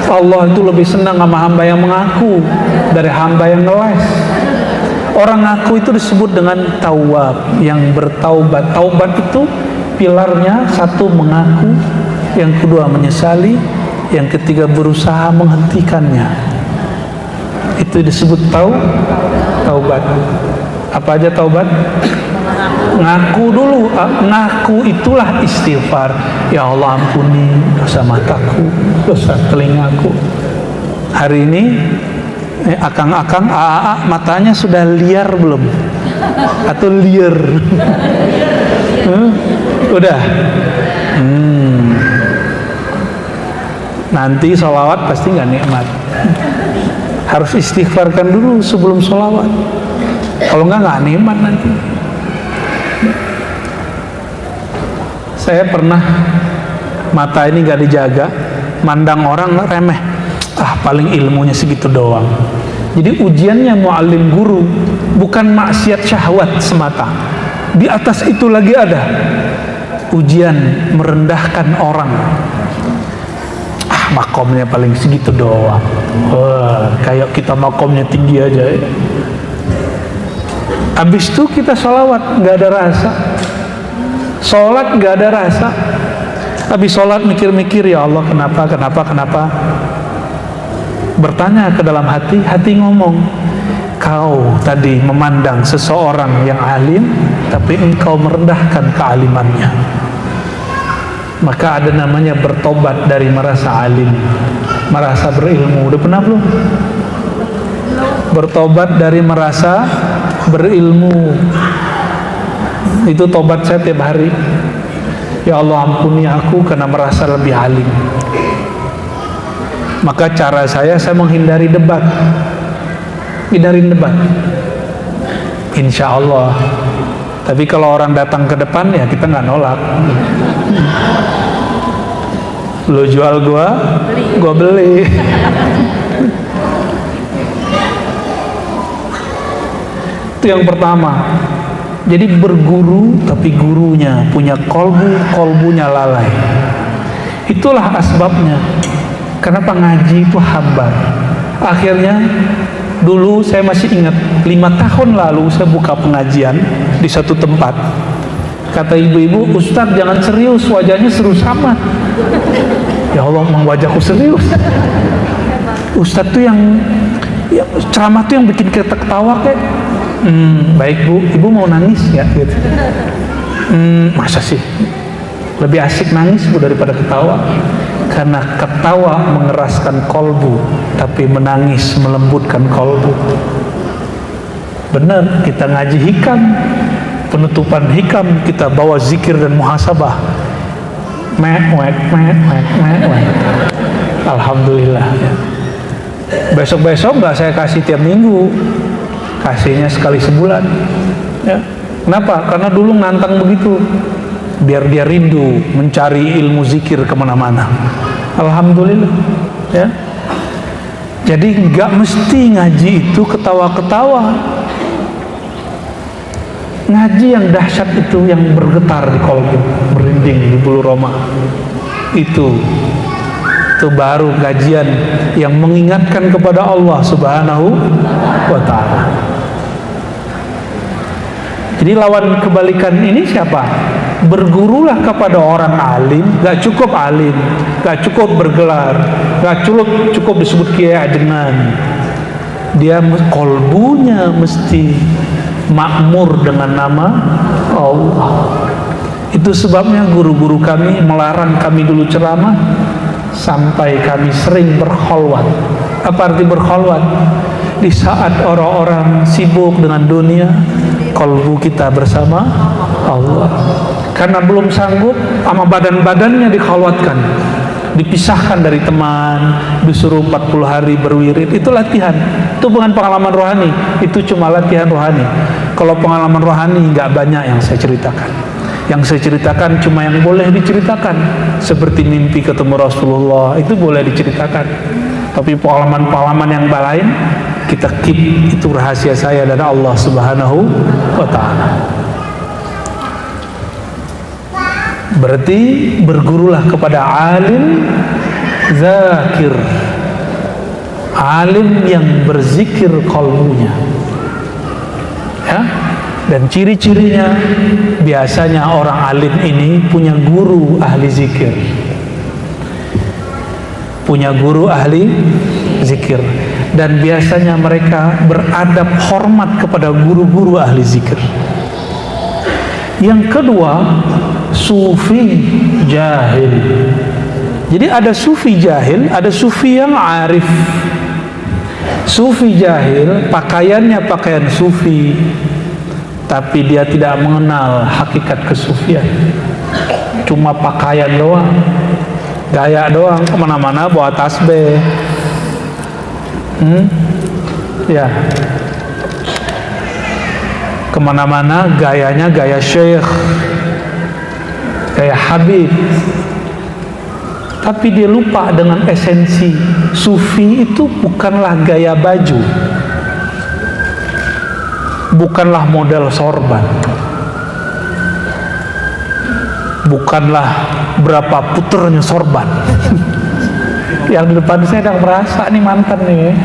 Speaker 1: Allah itu lebih senang sama hamba yang mengaku dari hamba yang ngeles. Orang ngaku itu disebut dengan tawab, yang bertaubat. Taubat itu pilarnya, 1 mengaku, yang kedua menyesali, yang ketiga berusaha menghentikannya. Itu disebut taubat. Apa aja taubat? Ngaku dulu, ngaku itulah istighfar. Ya Allah, ampuni dosa mataku, dosa telingaku. Hari ini akang-akang, AA matanya sudah liar belum? Atau liar? Udah. Nanti sholawat pasti nggak nikmat. Harus istighfarkan dulu sebelum sholawat. Kalau nggak nikmat nanti. Saya pernah mata ini nggak dijaga, mandang orang remeh. Paling ilmunya segitu doang. Jadi ujiannya mu'allim guru bukan maksiat syahwat semata. Di atas itu lagi ada ujian merendahkan orang. Makomnya paling segitu doang. Kayak kita makomnya tinggi aja ya. Habis itu kita sholawat nggak ada rasa, sholat nggak ada rasa. Habis sholat mikir-mikir, ya Allah kenapa? Bertanya ke dalam hati, hati ngomong, kau tadi memandang seseorang yang alim, tapi engkau merendahkan kealimannya. Maka ada namanya bertobat dari merasa alim, merasa berilmu. Udah pernah belum? Bertobat dari merasa berilmu. Itu tobat saya tiap hari. Ya Allah, ampuni aku karena merasa lebih alim. Maka cara saya menghindari debat. hindarin debat. Insya Allah. Tapi kalau orang datang ke depan ya kita nggak nolak. Lo jual gua beli. Itu yang pertama. Jadi berguru tapi gurunya punya kolbunya lalai. Itulah asbabnya. Kenapa ngaji itu hambar. Akhirnya dulu saya masih ingat 5 tahun lalu saya buka pengajian di satu tempat. Kata ibu-ibu, Ustadz jangan serius, wajahnya seru sama. Ya Allah, emang wajahku serius. Ustadz tuh yang ceramah tuh yang bikin kita ketawa kayak. Baik bu, ibu mau nangis ya gitu. Masa sih lebih asik nangis bu daripada ketawa, karena ketawa mengeraskan kolbu, tapi menangis melembutkan kolbu. Benar, kita ngaji hikam, penutupan hikam kita bawa zikir dan muhasabah. Alhamdulillah. Besok-besok nggak saya kasih tiap minggu, kasihnya sekali sebulan. Ya. Kenapa? Karena dulu nantang begitu, biar dia rindu mencari ilmu zikir kemana-mana. Alhamdulillah. Ya. Jadi nggak mesti ngaji itu ketawa-ketawa. Ngaji yang dahsyat itu yang bergetar di kolbu, merinding di bulu roma. Itu baru kajian yang mengingatkan kepada Allah Subhanahu wa ta'ala. Jadi lawan kebalikan ini siapa? Bergurulah kepada orang alim. Gak cukup alim, gak cukup bergelar, gak cukup disebut kiai ajengan. Dia kolbunya mesti makmur dengan nama Allah. Itu sebabnya guru-guru kami melarang kami dulu ceramah sampai kami sering berkholwat. Apa arti berkholwat? Di saat orang-orang sibuk dengan dunia, kolbu kita bersama Allah. Karena belum sanggup, sama badan-badannya dikholwatkan, dipisahkan dari teman, disuruh 40 hari berwirid. Itu latihan. Itu bukan pengalaman rohani, itu cuma latihan rohani. Kalau pengalaman rohani nggak banyak yang saya ceritakan. Yang saya ceritakan cuma yang boleh diceritakan, seperti mimpi ketemu Rasulullah, itu boleh diceritakan. Tapi pengalaman-pengalaman yang lain kita keep, itu rahasia saya dari Allah Subhanahu wa ta'ala. Berarti bergurulah kepada alim zakir, alim yang berzikir kalbunya. Ya. Dan ciri-cirinya biasanya orang alim ini punya guru ahli zikir. Punya guru ahli zikir. Dan biasanya mereka beradab hormat kepada guru-guru ahli zikir. Yang kedua, sufi jahil. Jadi ada sufi jahil, ada sufi yang arif. Sufi jahil, pakaiannya pakaian sufi, tapi dia tidak mengenal hakikat kesufian. Cuma pakaian doang, gaya doang, kemana-mana bawa tasbih. Ya, kemana-mana gayanya gaya syekh, gaya habib. Tapi dia lupa dengan esensi. Sufi itu bukanlah gaya baju, bukanlah model sorban, bukanlah berapa puternya sorban. Yang di depan saya sedang merasa nih mantan nih.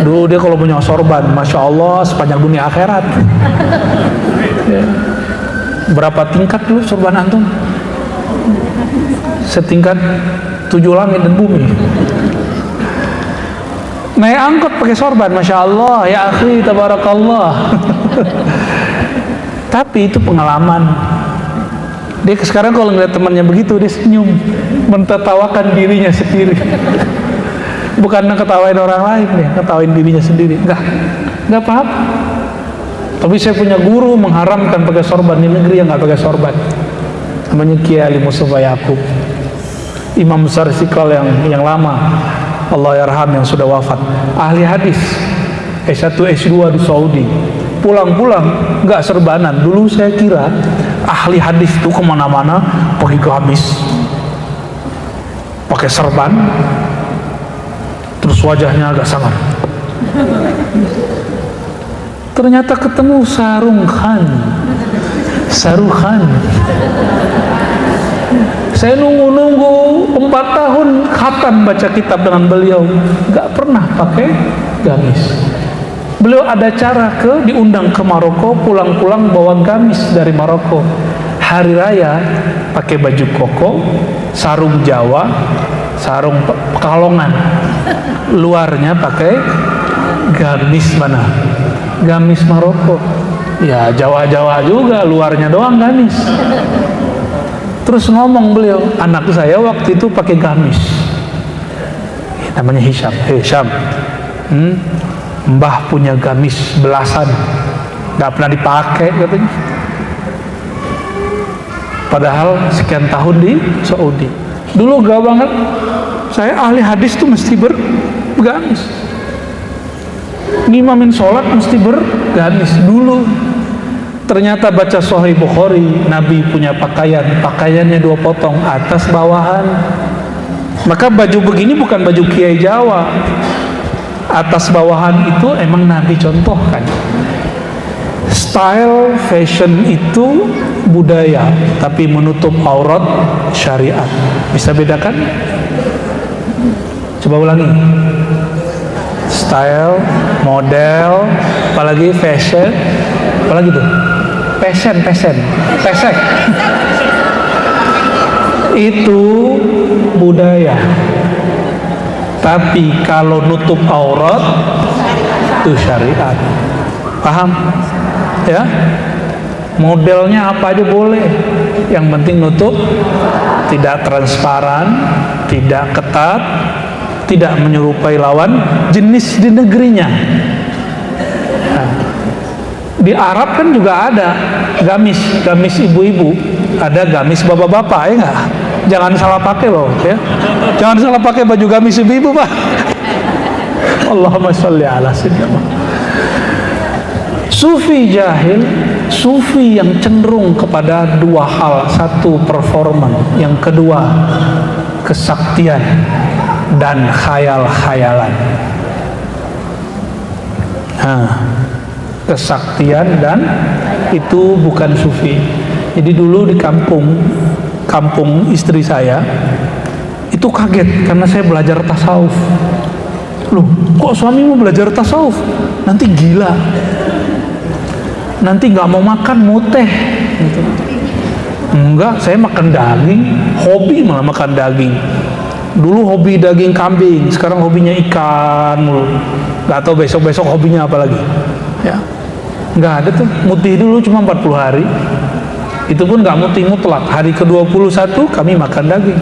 Speaker 1: Dulu dia kalau punya sorban, masya Allah sepanjang dunia akhirat. Berapa tingkat dulu sorban antum? Setingkat 7 langit dan bumi. Naik angkot pakai sorban, masya Allah, ya akhi, tabarakallah. Tapi itu pengalaman. Dia sekarang kalau ngeliat temannya begitu, dia senyum, mentertawakan dirinya sendiri. Bukan ketawain orang lain, ya, ketawain dirinya sendiri. Enggak apa-apa. Tapi saya punya guru mengharamkan pakai sorban di negeri yang nggak pakai sorban. Namanya Kiai Ali Mustafa Yaqub, imam besar Istiqlal yang lama, Allah yarham, yang sudah wafat, ahli hadis. S1 S2 di Saudi. Pulang-pulang nggak serbanan. Dulu saya kira ahli hadis itu kemana-mana pakai gamis, pakai serban, terus wajahnya agak sangar. Ternyata ketemu Sarung Khan. Saya nunggu 4 tahun khatam baca kitab dengan beliau, nggak pernah pakai gamis. Beliau ada cara diundang ke Maroko, pulang-pulang bawa gamis dari Maroko. Hari raya pakai baju koko, sarung Jawa, sarung Pekalongan, luarnya pakai gamis mana? Gamis Maroko. Ya Jawa-Jawa juga, luarnya doang gamis. Terus ngomong beliau, anak saya waktu itu pakai gamis. Namanya Hisham. Hisham, Mbah punya gamis belasan, nggak pernah dipakai katanya. Padahal sekian tahun di Saudi. Dulu gak banget. Saya ahli hadis tuh mesti bergamis. Ngimamin sholat mesti bergamis dulu. Ternyata baca Sahih Bukhari, Nabi punya pakaiannya 2 potong, atas bawahan. Maka baju begini bukan baju Kiai Jawa. Atas bawahan itu emang Nabi contohkan. Style fashion itu budaya, tapi menutup aurat syariat. Bisa bedakan? Coba ulangi. Style, model, apalagi fashion, apalagi tuh? Pesek. Itu budaya. Tapi kalau nutup aurat itu syariat. Paham? Ya? Modelnya apa aja boleh. Yang penting nutup, tidak transparan, tidak ketat, tidak menyerupai lawan jenis di negerinya. Nah, di Arab kan juga ada gamis ibu-ibu, ada gamis bapak-bapak, ya enggak? Jangan salah pakai loh, ya. Jangan salah pakai baju gamis ibu-ibu, Pak. Allahumma sholli ala sayyidina. Sufi jahil, sufi yang cenderung kepada 2 hal. Satu, performan. Yang kedua, kesaktian dan khayal-khayalan. Kesaktian dan itu bukan sufi. Jadi dulu di kampung istri saya itu kaget karena saya belajar tasawuf. Loh, kok suamimu belajar tasawuf? Nanti gila, nanti nggak mau makan muteh gitu. Enggak, saya makan daging, hobi malah makan daging. Dulu hobi daging kambing, sekarang hobinya ikan mulu. Nggak tahu besok hobinya apa lagi. Ya, nggak ada tuh. Mutih dulu cuma 40 hari. Itu pun nggak mutih mutlak. Hari ke-21 kami makan daging.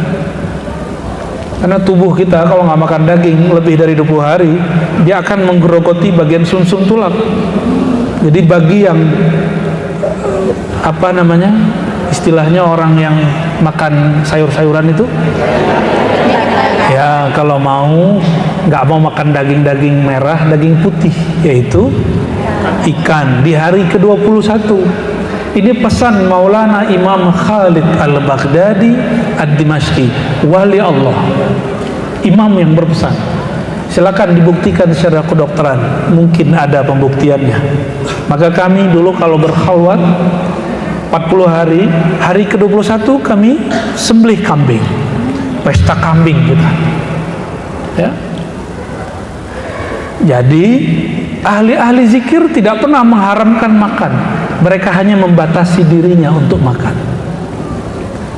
Speaker 1: Karena tubuh kita kalau nggak makan daging lebih dari 20 hari, dia akan menggerogoti bagian sumsum tulang. Jadi bagi yang istilahnya orang yang makan sayur-sayuran itu, ya kalau nggak mau makan daging merah, daging putih, yaitu ikan di hari ke-21. Ini pesan Maulana Imam Khalid Al-Baghdadi Ad-Dimashqi, wali Allah, imam yang berpesan. Silakan dibuktikan secara kedokteran, mungkin ada pembuktiannya. Maka kami dulu kalau berkhalwat 40 hari, hari ke-21 kami sembelih kambing, pesta kambing kita. Ya. Jadi ahli-ahli zikir tidak pernah mengharamkan makan. Mereka hanya membatasi dirinya untuk makan.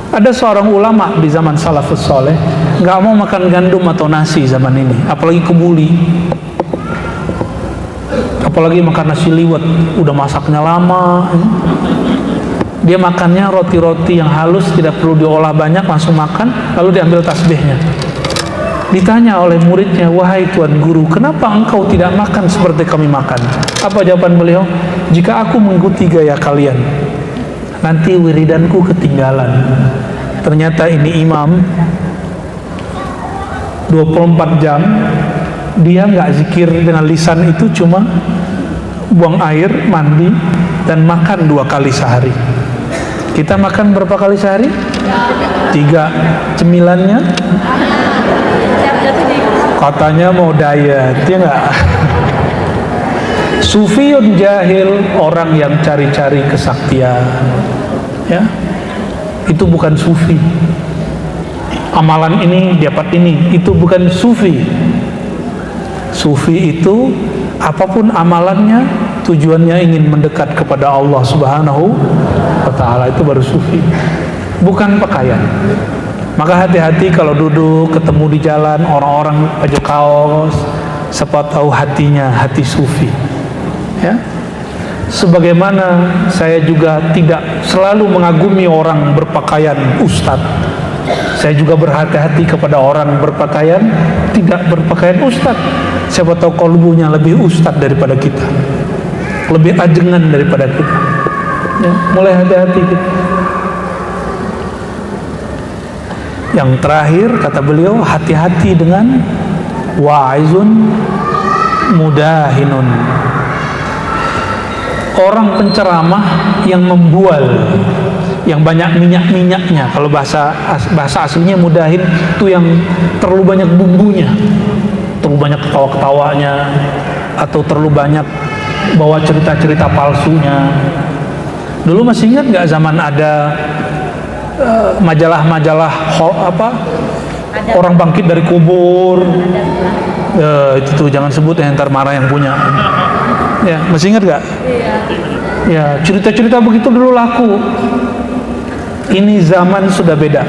Speaker 1: Ada seorang ulama di zaman salafus soleh nggak mau makan gandum atau nasi zaman ini, apalagi kebuli, apalagi makan nasi liwet, udah masaknya lama. Dia makannya roti-roti yang halus, tidak perlu diolah banyak, langsung makan, lalu diambil tasbihnya. Ditanya oleh muridnya, wahai tuan guru, kenapa engkau tidak makan seperti kami makan? Apa jawaban beliau? Jika aku mengikuti gaya kalian, nanti wiridanku ketinggalan. Ternyata ini imam 24 jam dia nggak zikir dengan lisan itu cuma buang air, mandi, dan makan 2 kali sehari. Kita makan berapa kali sehari? 3. Cemilannya? Katanya mau diet, ya nggak? Sufiyun jahil, orang yang cari-cari kesaktian, ya, itu bukan sufi. Amalan ini dapat ini, itu bukan sufi. Sufi itu apapun amalannya tujuannya ingin mendekat kepada Allah Subhanahu wa ta'ala, itu baru sufi, bukan pakaian. Maka hati-hati kalau duduk ketemu di jalan orang-orang baju kaos, siapa tahu hatinya hati sufi, ya. Sebagaimana saya juga tidak selalu mengagumi orang berpakaian ustadz, saya juga berhati-hati kepada orang berpakaian tidak berpakaian ustadz. Siapa tahu kolbunya lebih ustadz daripada kita, lebih ajengan daripada kita, ya. Mulai hati-hati kita. Yang terakhir kata beliau, hati-hati dengan wa'izun mudahinun, orang penceramah yang membual, yang banyak minyak-minyaknya. Kalau bahasa aslinya mudahin itu yang terlalu banyak bumbunya, terlalu banyak ketawa-ketawanya, atau terlalu banyak bawa cerita-cerita palsunya. Dulu masih ingat nggak zaman ada majalah-majalah orang bangkit dari kubur, itu tuh jangan sebut ya, ntar marah yang punya. Ya, masih ingat nggak? Ya, cerita-cerita begitu dulu laku. Ini zaman sudah beda.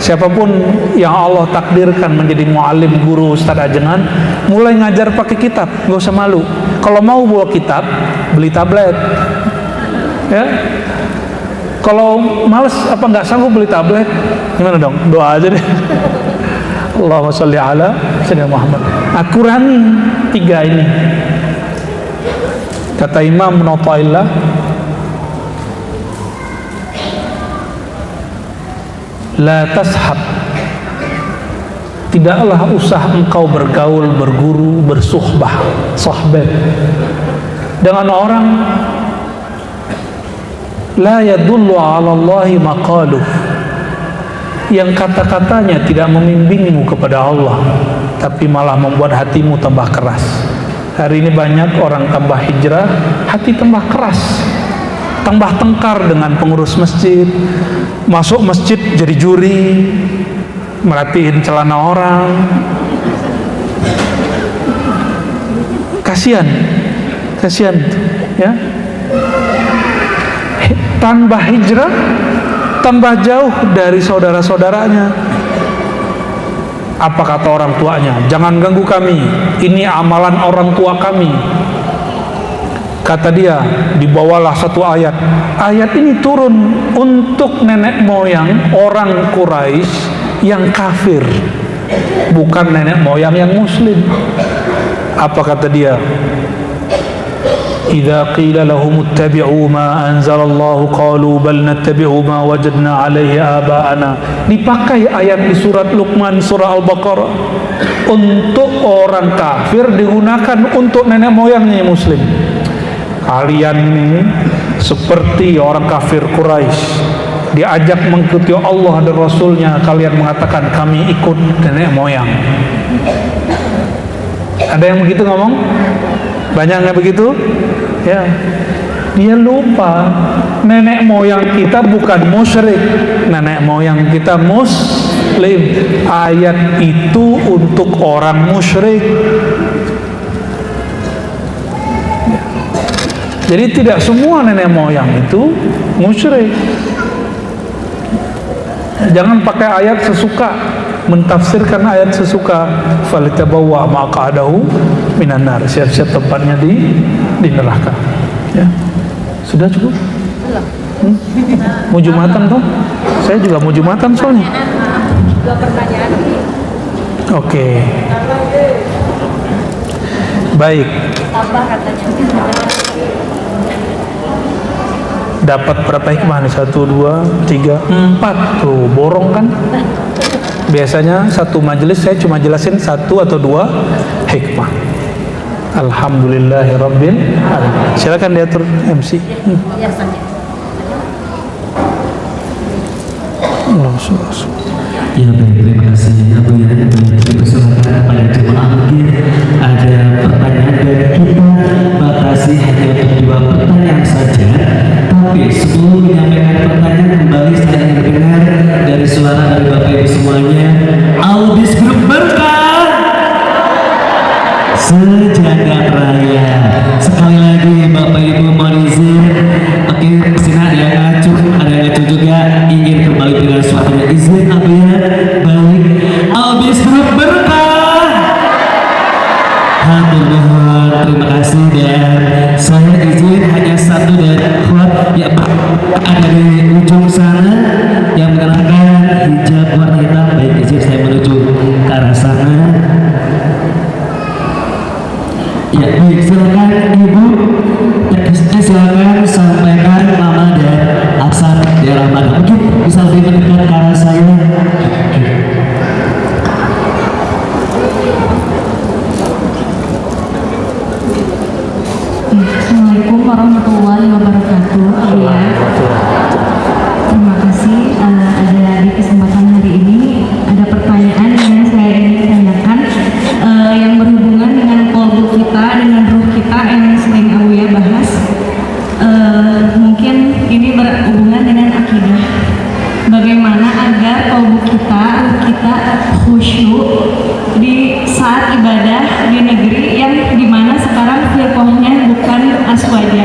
Speaker 1: Siapapun yang Allah takdirkan menjadi muallim, guru, ustadz ajengan, mulai ngajar pakai kitab, gak usah malu. Kalau mau bawa kitab, beli tablet, ya. Kalau males apa nggak sanggup beli tablet, gimana dong? Doa aja deh. Allahumma sholli ala sayyidina Muhammad. Kurangi 3 ini. Kata Imam Nawawi, la tashab, tidaklah usah engkau bergaul, berguru, bersuhbah, sohbet dengan orang la yadullu ala Allahi maqaluh, yang kata-katanya tidak membimbingmu kepada Allah, tapi malah membuat hatimu tambah keras. Hari ini banyak orang tambah hijrah, hati tambah keras, tambah tengkar dengan pengurus masjid, masuk masjid jadi juri, merhatiin celana orang. Kasihan ya. Tambah hijrah, tambah jauh dari saudara-saudaranya. Apa kata orang tuanya? Jangan ganggu kami, ini amalan orang tua kami. Kata dia, dibawalah satu ayat. Ayat ini turun untuk nenek moyang orang Quraisy yang kafir, bukan nenek moyang yang muslim. Apa kata dia? Idza qila lahum ittabi'u ma anzalallahu qalu bal nattabi'u ma wajadna 'alaihi aba'ana. Dipakai ayat di surat Luqman, surah Al-Baqarah. Untuk orang kafir digunakan untuk nenek moyangnya muslim. Kalian ini seperti orang kafir Quraisy, diajak mengikuti Allah dan Rasulnya, kalian mengatakan kami ikut nenek moyang. Ada yang begitu ngomong? Banyak yang begitu? Ya. Dia lupa nenek moyang kita bukan musyrik, nenek moyang kita muslim. Ayat itu untuk orang musyrik. Jadi tidak semua nenek moyang itu musyrik. Jangan pakai ayat sesuka, mentafsirkan ayat sesuka. Falitabawwa maq'adahu minan nar, siap-siap tempatnya di neraka. Ya. Sudah cukup? Mau Jumatan toh? Saya juga mau Jumatan soalnya.
Speaker 2: 2 pertanyaan.
Speaker 1: Oke. Baik.
Speaker 2: Tambah katanya.
Speaker 1: Dapat berapa hikmah nih? 1, 2, 3, 4. Tuh, borong kan? Biasanya satu majelis saya cuma jelasin 1 atau 2 hikmah. Alhamdulillahirabbil alamin. Silakan diatur MC.
Speaker 2: Ya, Ustaz.
Speaker 3: Ya baik, terima kasih Abu ya. Kita persilakan kepada jemaah mungkin ada pertanyaan dari kita batasi hanya untuk 2 pertanyaan saja. Tapi sebelum menyampaikan pertanyaan kembali saya ingin dengar dari suara dari Bapak Ibu semuanya. Audis Grup Berkah sejagat raya. Sekali lagi Bapak Ibu mohon izin. Oke, kesini ada yang ngacu juga ingin kembali dengan suaranya. Izin Abu ya. Baik, Audis Grup Berkah. Hatur nuhun, terima kasih. Dan saya izin hanya satu dari ikhwat yang ada di ujung sana yang mengenakan hijab warna hitam. Baik, izin saya menuju ke arah sana. Ya baik, silakan Ibu. Silakan sampaikan nama dan asal daerah mana. Mungkin bisa lebih mendekat ke arah saya.
Speaker 4: Assalamualaikum warahmatullahi wabarakatuh. Ya. Terima kasih ada di kesempatan hari ini. Ada pertanyaan yang saya ingin tanyakan yang berhubungan dengan kolbu kita, dengan ruh kita yang sering Abuya bahas. Mungkin ini berhubungan dengan akidah. Bagaimana agar kolbu kita khusyuk di saat ibadah di negeri yang dimana sekarang firqahnya bukan aswaja.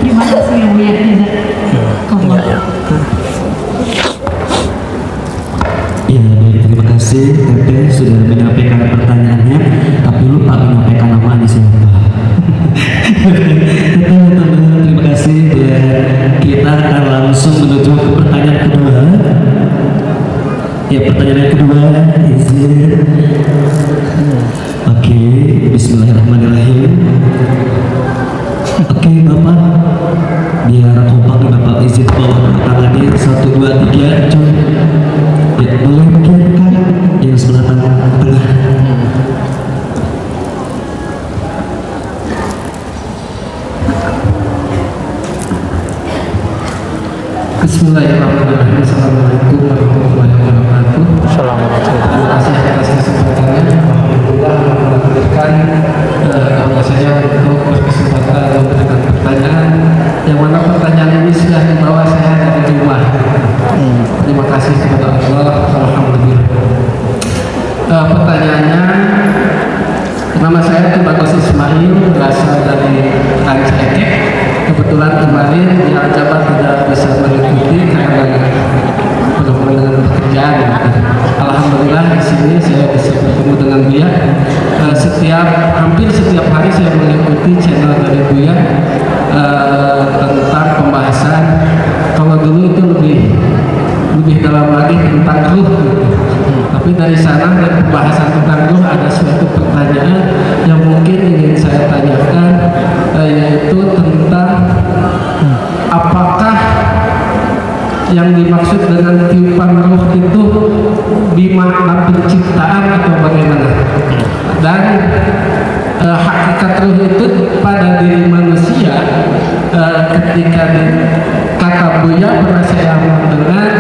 Speaker 4: Terima kasih ya Bu ya.
Speaker 3: Ya baik, terima kasih Teteh sudah menyampaikan pertanyaannya, tapi lupa menyampaikan nama Anda siapa. Terima kasih. Dan kita akan langsung menuju ke pertanyaan kedua. Ya, pertanyaan yang kedua, izin. Oke, bismillahirrahmanirrahim. Oke, Bapak, biar kompak Bapak izin bawa tangannya 1, 2, 3, cuy. Ya, boleh mungkin yang sebelah tengah.
Speaker 5: Bismillahirrahmanirrahim. Assalamualaikum warahmatullahi wabarakatuh.
Speaker 1: Assalamualaikum.
Speaker 5: Terima kasih atas kesempatannya. Alhamdulillah menghadirkan saya untuk berkesempatan memberikan pertanyaan yang mana pertanyaan ini sudah dibawa saya dari rumah. Terima kasih kepada Allah. Alhamdulillah. Pertanyaannya, nama saya Tubagus Ismail, berasal dari Rancaikek. Kebetulan kemarin di Al-Jabar tidak bisa mengikuti karena berhubungan dengan pekerjaan. Alhamdulillah di sini saya bisa bertemu dengan Buya. Hampir setiap hari saya mengikuti channel dari Buya tentang pembahasan. Kalau dulu itu lebih dalam lagi tentang ruh. Tapi dari sana dari pembahasan tentang ruh ada suatu pertanyaan yang mungkin ingin saya tanyakan, yaitu tentang apakah yang dimaksud dengan tiupan ruh itu bimakna penciptaan atau bagaimana? Dan hakikat ruh itu pada diri manusia ketika kata Buya pernah saya mendengar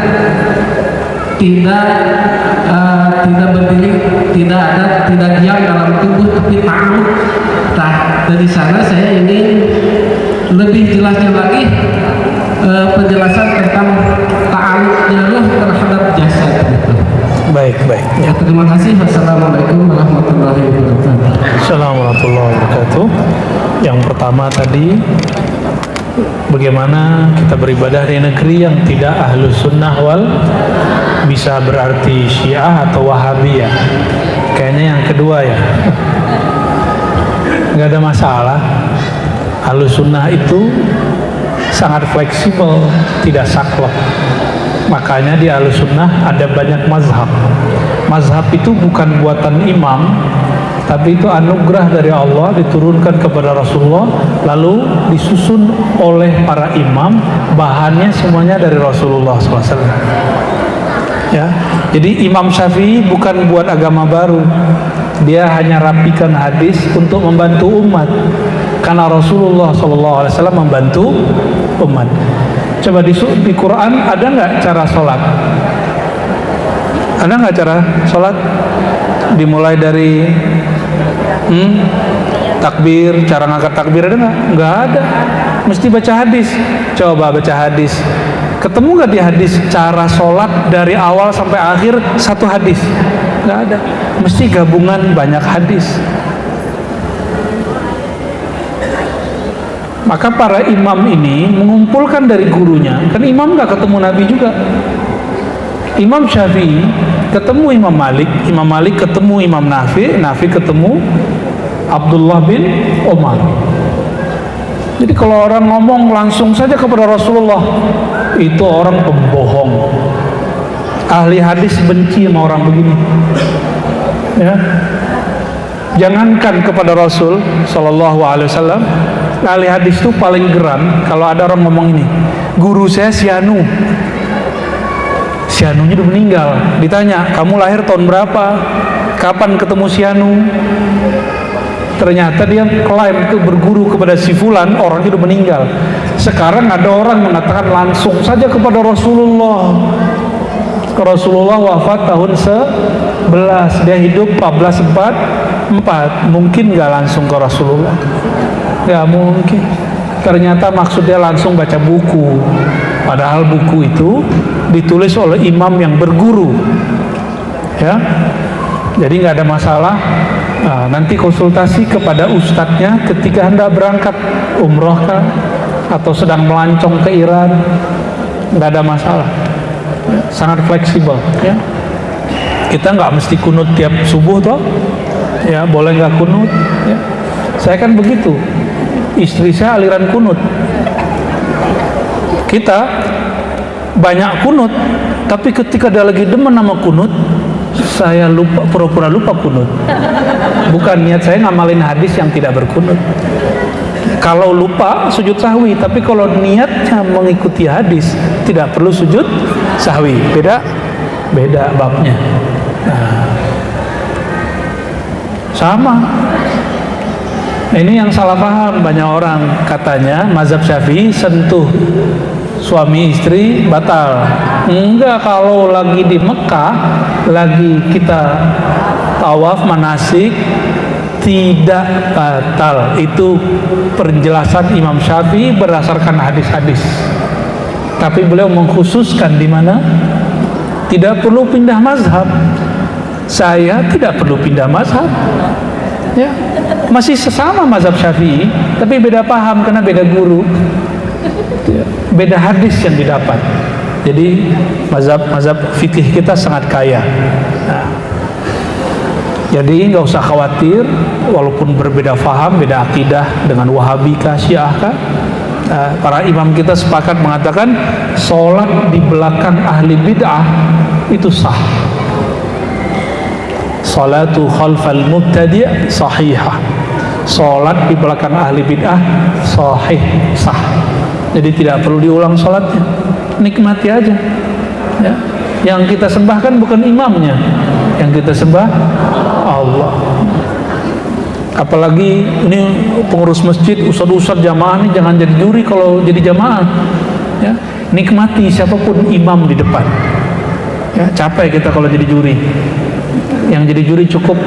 Speaker 5: tidak berdiri, tidak diam dalam tubuh, tapi ta'aluk. Dari sana saya ingin lebih jelasnya lagi penjelasan tentang ta'aluknya ruh terhadap jasad.
Speaker 1: Baik.
Speaker 5: Ya, terima kasih. Wassalamualaikum warahmatullahi wabarakatuh.
Speaker 1: Assalamualaikum warahmatullahi wabarakatuh. Yang pertama tadi, bagaimana kita beribadah di negeri yang tidak ahlus sunnah wal, bisa berarti syiah atau wahabiyah. Kayaknya yang kedua ya. Nggak ada masalah. Ahlus sunnah itu sangat fleksibel, tidak saklek. Makanya di Ahlus Sunnah ada banyak mazhab. Mazhab itu bukan buatan imam, tapi itu anugerah dari Allah diturunkan kepada Rasulullah, lalu disusun oleh para imam, bahannya semuanya dari Rasulullah SAW. Ya, jadi Imam Syafi'i bukan buat agama baru, dia hanya rapikan hadis untuk membantu umat, karena Rasulullah SAW membantu umat. Coba di Quran ada nggak cara sholat? Ada nggak cara sholat? Dimulai dari takbir, cara ngangkat takbir ada nggak? Nggak ada. Mesti baca hadis. Coba baca hadis. Ketemu nggak di hadis cara sholat dari awal sampai akhir satu hadis? Nggak ada. Mesti gabungan banyak hadis. Maka para imam ini mengumpulkan dari gurunya. Kan imam nggak ketemu Nabi juga. Imam Syafi'i ketemu Imam Malik, Imam Malik ketemu Imam Nafi, Nafi ketemu Abdullah bin Umar. Jadi kalau orang ngomong langsung saja kepada Rasulullah, itu orang pembohong. Ahli hadis benci sama orang begini. Ya. Jangankan kepada Rasul Sallallahu Alaihi Wasallam, ahli hadis itu paling geram kalau ada orang ngomong ini, guru saya Sianu. Sianunya udah meninggal. Ditanya, kamu lahir tahun berapa? Kapan ketemu Sianu? Ternyata dia klaim itu berguru kepada si fulan, orangnya udah meninggal. Sekarang ada orang mengatakan langsung saja kepada Rasulullah. Rasulullah wafat tahun 11, dia hidup 1444. Mungkin nggak langsung ke Rasulullah? Nggak mungkin. Ternyata maksudnya langsung baca buku. Padahal buku itu ditulis oleh imam yang berguru, ya. Jadi nggak ada masalah. Nah, nanti konsultasi kepada ustadznya ketika hendak berangkat umroh kah, atau sedang melancong ke Iran, nggak ada masalah. Sangat fleksibel, ya. Kita nggak mesti kunut tiap subuh toh, ya. Boleh nggak kunut, ya. Saya kan begitu. Istri saya aliran kunut. Kita banyak kunut, tapi ketika dia lagi demen nama kunut, saya lupa, pura-pura lupa kunut. Bukan niat saya ngamalin hadis yang tidak berkunut. Kalau lupa sujud sahwi, tapi kalau niatnya mengikuti hadis tidak perlu sujud sahwi. Beda babnya. Nah, sama. Ini yang salah paham banyak orang, katanya mazhab Syafi'i sentuh suami istri batal. Enggak, kalau lagi di Mekah, lagi kita tawaf manasik, tidak batal. Itu penjelasan Imam Syafi'i berdasarkan hadis-hadis. Tapi beliau mengkhususkan di mana tidak perlu pindah mazhab. Saya tidak perlu pindah mazhab. Ya, masih sesama mazhab Syafi'i, tapi beda paham karena beda guru, beda hadis yang didapat. Jadi mazhab fikih kita sangat kaya. Nah, jadi nggak usah khawatir, walaupun berbeda paham, beda akidah dengan Wahabi kah, Syiah kah. Para imam kita sepakat mengatakan sholat di belakang ahli bid'ah itu sah. Salatu khalfal mubtadi' sahihah. Salat di belakang ahli bid'ah sahih, sah. Jadi tidak perlu diulang salatnya. Nikmati aja. Ya. Yang kita sembah kan bukan imamnya. Yang kita sembah Allah. Apalagi ini pengurus masjid, ustadz jamaah ini jangan jadi juri kalau jadi jamaah. Ya. Nikmati siapapun imam di depan. Ya, capek kita kalau jadi juri. Yang jadi juri cukup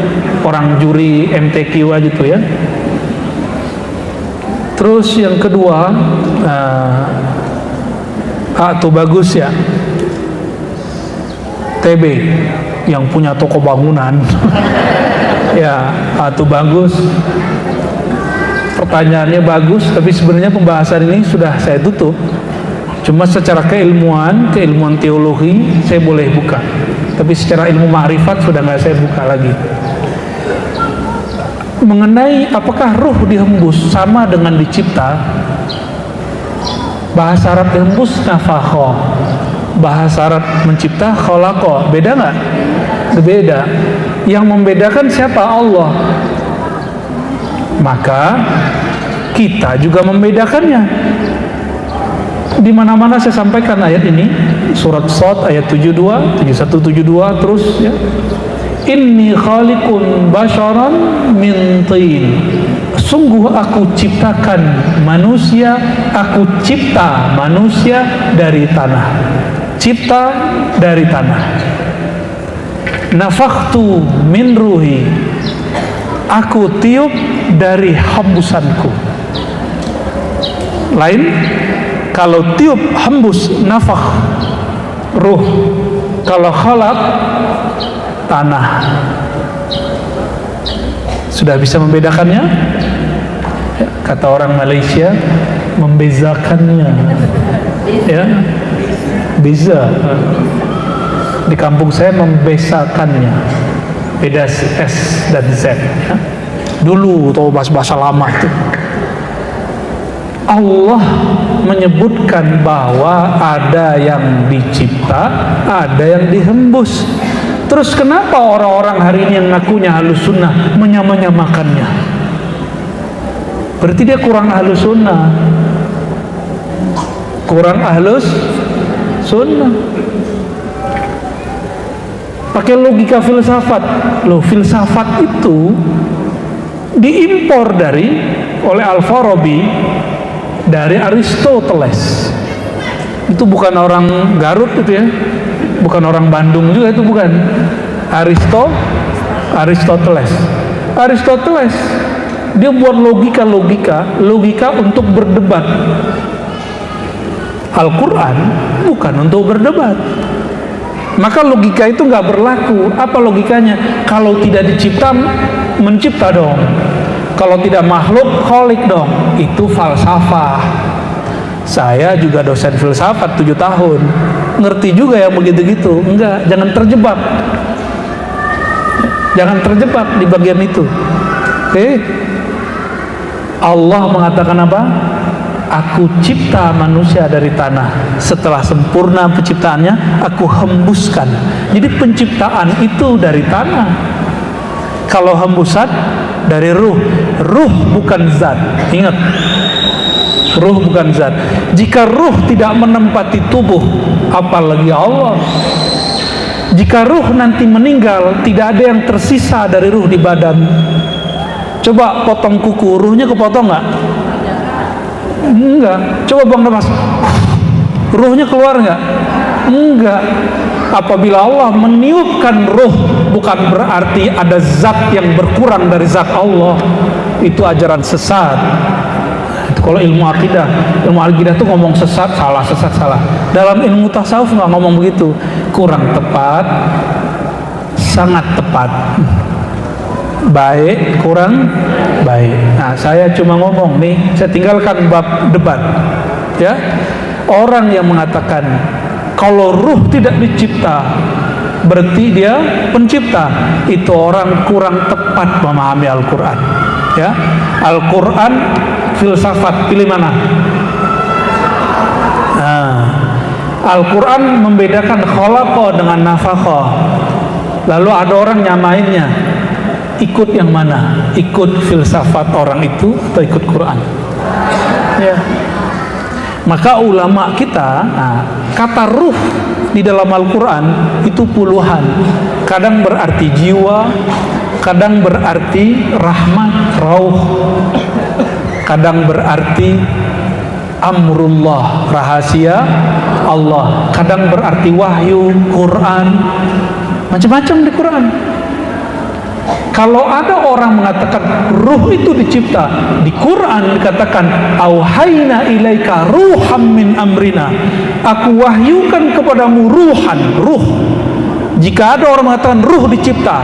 Speaker 1: orang juri MTQ aja tuh, ya. Terus yang kedua, tuh bagus ya, TB yang punya toko bangunan. Ya, tuh bagus. Pertanyaannya bagus, tapi sebenarnya pembahasan ini sudah saya tutup. Cuma secara keilmuan teologi saya boleh buka, tapi secara ilmu ma'rifat sudah nggak saya buka lagi. Mengenai apakah ruh dihembus sama dengan dicipta, bahasa Arab dihembus nafakho, bahasa Arab mencipta kholako, beda nggak? Beda. Yang membedakan siapa? Allah. Maka kita juga membedakannya. Di mana-mana saya sampaikan ayat ini, surat Shad ayat 72, 71, 72 terus ya. Inni khaliqun basharan min tin. Sungguh aku ciptakan manusia, aku cipta manusia dari tanah. Cipta dari tanah. Nafakhtu min ruhi. Aku tiup dari hembusanku. Lain, kalau tiup hembus nafakh ruh, kalau khalaq tanah. Sudah bisa membedakannya? Ya, kata orang Malaysia, membezakannya. Ya, beza. Di kampung saya membesakannya. Beda S dan Z. Ya. Dulu tahu bahasa lama itu. Allah menyebutkan bahwa ada yang dicipta, ada yang dihembus. Terus kenapa orang-orang hari ini yang ngakunya ahlus sunnah menyamakannya? Berarti dia kurang ahlus sunnah. Kurang ahlus sunnah. Pakai logika filsafat. Loh, filsafat itu diimpor oleh Al-Farabi dari Aristoteles. Itu bukan orang Garut itu ya, bukan orang Bandung juga, itu bukan. Aristoteles dia buat logika untuk berdebat. Al-Quran bukan untuk berdebat, maka logika itu nggak berlaku. Apa logikanya? Kalau tidak dicipta, mencipta dong. Kalau tidak makhluk, kholik dong. Itu falsafah. Saya juga dosen filsafat 7 tahun, ngerti juga yang begitu-gitu. Enggak, jangan terjebak. Jangan terjebak di bagian itu. Oke? Allah mengatakan apa? Aku cipta manusia dari tanah. Setelah sempurna penciptaannya, aku hembuskan. Jadi penciptaan itu dari tanah. Kalau hembusan dari ruh. Ruh bukan zat. Ingat, ruh bukan zat. Jika ruh tidak menempati tubuh, apalagi Allah. Jika ruh nanti meninggal, tidak ada yang tersisa dari ruh di badan. Coba potong kuku, ruhnya kepotong nggak? Enggak. Coba buang nafas, ruhnya keluar nggak? Enggak. Apabila Allah meniupkan ruh, bukan berarti ada zat yang berkurang dari zat Allah. Itu ajaran sesat. Itu kalau ilmu akidah itu ngomong sesat salah. Dalam ilmu tasawuf nggak ngomong begitu. Kurang tepat, sangat tepat. Baik, kurang baik. Nah, saya cuma ngomong nih, saya tinggalkan bab debat. Ya, orang yang mengatakan kalau ruh tidak dicipta berarti dia pencipta, itu orang kurang tepat memahami Al-Quran. Ya, Al-Quran filsafat, pilih mana? Nah, Al-Quran membedakan khalaqa dengan nafakha. Lalu ada orang nyamainnya. Ikut yang mana? Ikut filsafat orang itu atau ikut Quran? Ya. Maka ulama kita, kata ruh di dalam Al-Quran itu puluhan. Kadang berarti jiwa, kadang berarti rahmat, rauh, kadang berarti amrullah, rahasia Allah, kadang berarti wahyu, Quran, macam-macam di Quran. Kalau ada orang mengatakan ruh itu dicipta, di Quran dikatakan auhayna ilaika ruham min amrina, aku wahyukan kepadamu ruh. Jika ada orang mengatakan ruh dicipta,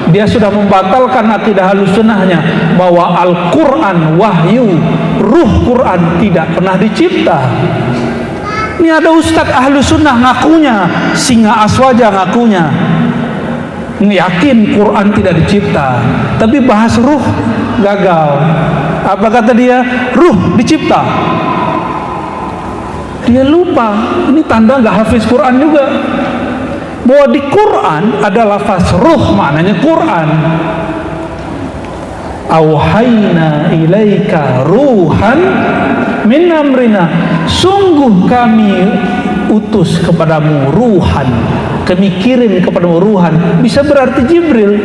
Speaker 1: dia sudah membatalkan akidah Ahlussunnahnya bahwa Al-Quran wahyu, ruh Quran tidak pernah dicipta. Ini ada Ustadz Ahlussunnah ngakunya, Singa Aswaja ngakunya yakin Quran tidak dicipta, tapi bahas ruh gagal. Apa kata dia? Ruh dicipta. Dia lupa, ini tanda nggak hafiz Quran juga, bahwa di Quran ada lafaz ruh, maknanya Quran. Auhayna ilaika ruhan min amrina, sungguh kami utus kepadamu ruhan, kami kirim kepadamu ruhan, bisa berarti Jibril.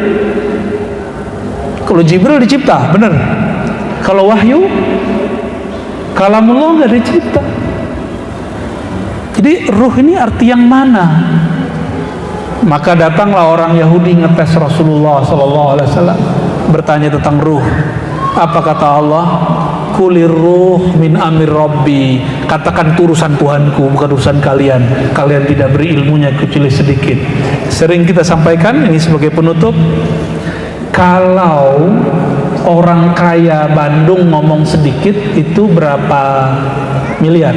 Speaker 1: Kalau Jibril dicipta, benar. Kalau wahyu, kalamullah nggak dicipta. Jadi ruh ini arti yang mana? Maka datanglah orang Yahudi ngetes Rasulullah SAW, bertanya tentang ruh. Apa kata Allah? Kulir ruh min amir Rabbi. Katakan itu urusan Tuhanku, bukan urusan kalian. Kalian tidak beri ilmunya kecuali sedikit. Sering kita sampaikan ini sebagai penutup. Kalau orang kaya Bandung ngomong sedikit, itu berapa miliar?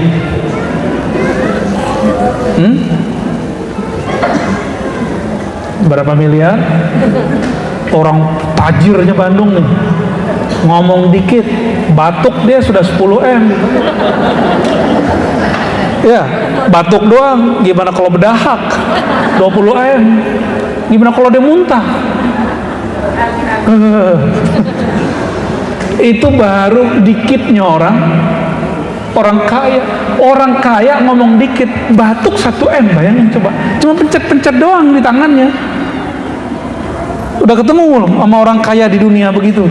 Speaker 1: Berapa miliar? Orang tajirnya Bandung nih ngomong dikit, batuk dia sudah 10 M. Ya, batuk doang. Gimana kalau berdahak? 20 M. Gimana kalau dia muntah? Itu baru dikitnya orang kaya. Orang kaya ngomong dikit, batuk 1 M, bayangin coba. Cuma pencet-pencet doang di tangannya. Udah ketemu belum sama orang kaya di dunia begitu?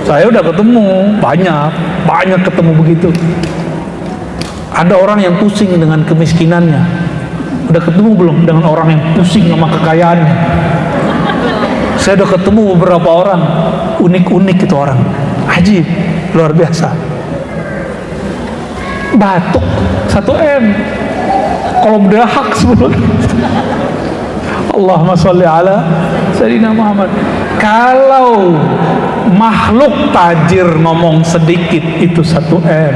Speaker 1: Saya udah ketemu, banyak ketemu begitu. Ada orang yang pusing dengan kemiskinannya. Udah ketemu belum dengan orang yang pusing sama kekayaannya? Saya udah ketemu beberapa orang, unik-unik itu orang. Ajib, luar biasa. Batuk 1 M. Kalau berdahak sebelum Allahumma sholli ala Sayyidina Muhammad. Kalau makhluk tajir ngomong sedikit, itu 1 M.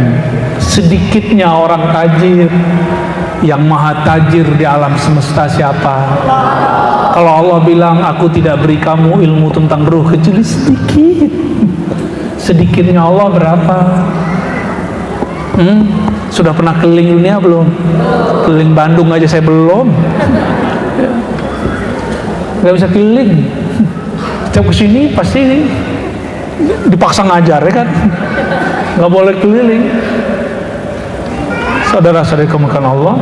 Speaker 1: Sedikitnya orang tajir. Yang maha tajir di alam semesta siapa? Kalau Allah bilang, aku tidak beri kamu ilmu tentang ruh kecuali sedikit. Sedikitnya Allah berapa? Sudah pernah keliling dunia belum? Keliling Bandung aja saya belum. Gak bisa keliling. Setiap kesini pasti dipaksa ngajar, ya kan? Gak boleh keliling. Saudara-saudari kemuliaan Allah,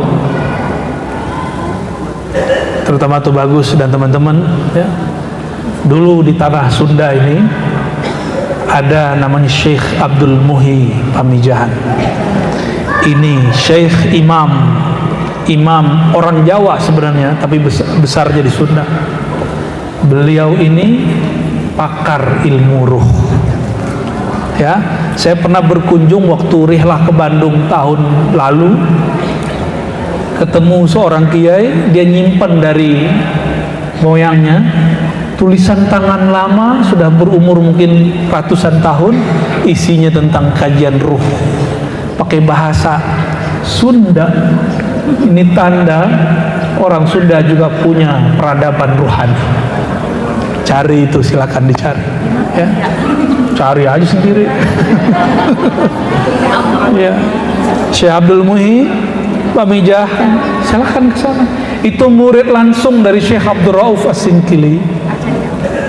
Speaker 1: terutama tuh Bagus dan teman-teman, ya. Dulu di tanah Sunda ini ada namanya Syekh Abdul Muhi Pamijahan. Ini Syekh Imam orang Jawa sebenarnya, tapi besarnya di Sunda. Beliau ini pakar ilmu ruh. Ya, saya pernah berkunjung waktu rihlah ke Bandung tahun lalu. Ketemu seorang kiai, dia nyimpen dari moyangnya tulisan tangan lama, sudah berumur mungkin ratusan tahun, isinya tentang kajian ruh. Pakai bahasa Sunda. Ini tanda orang Sunda juga punya peradaban ruhani. Cari itu, silakan dicari, ya. Cari aja sendiri. Ya, Syekh Abdul Muhi Pamijah, silakan ke sana. Itu murid langsung dari Syekh Abdul Rauf As-Sinkili,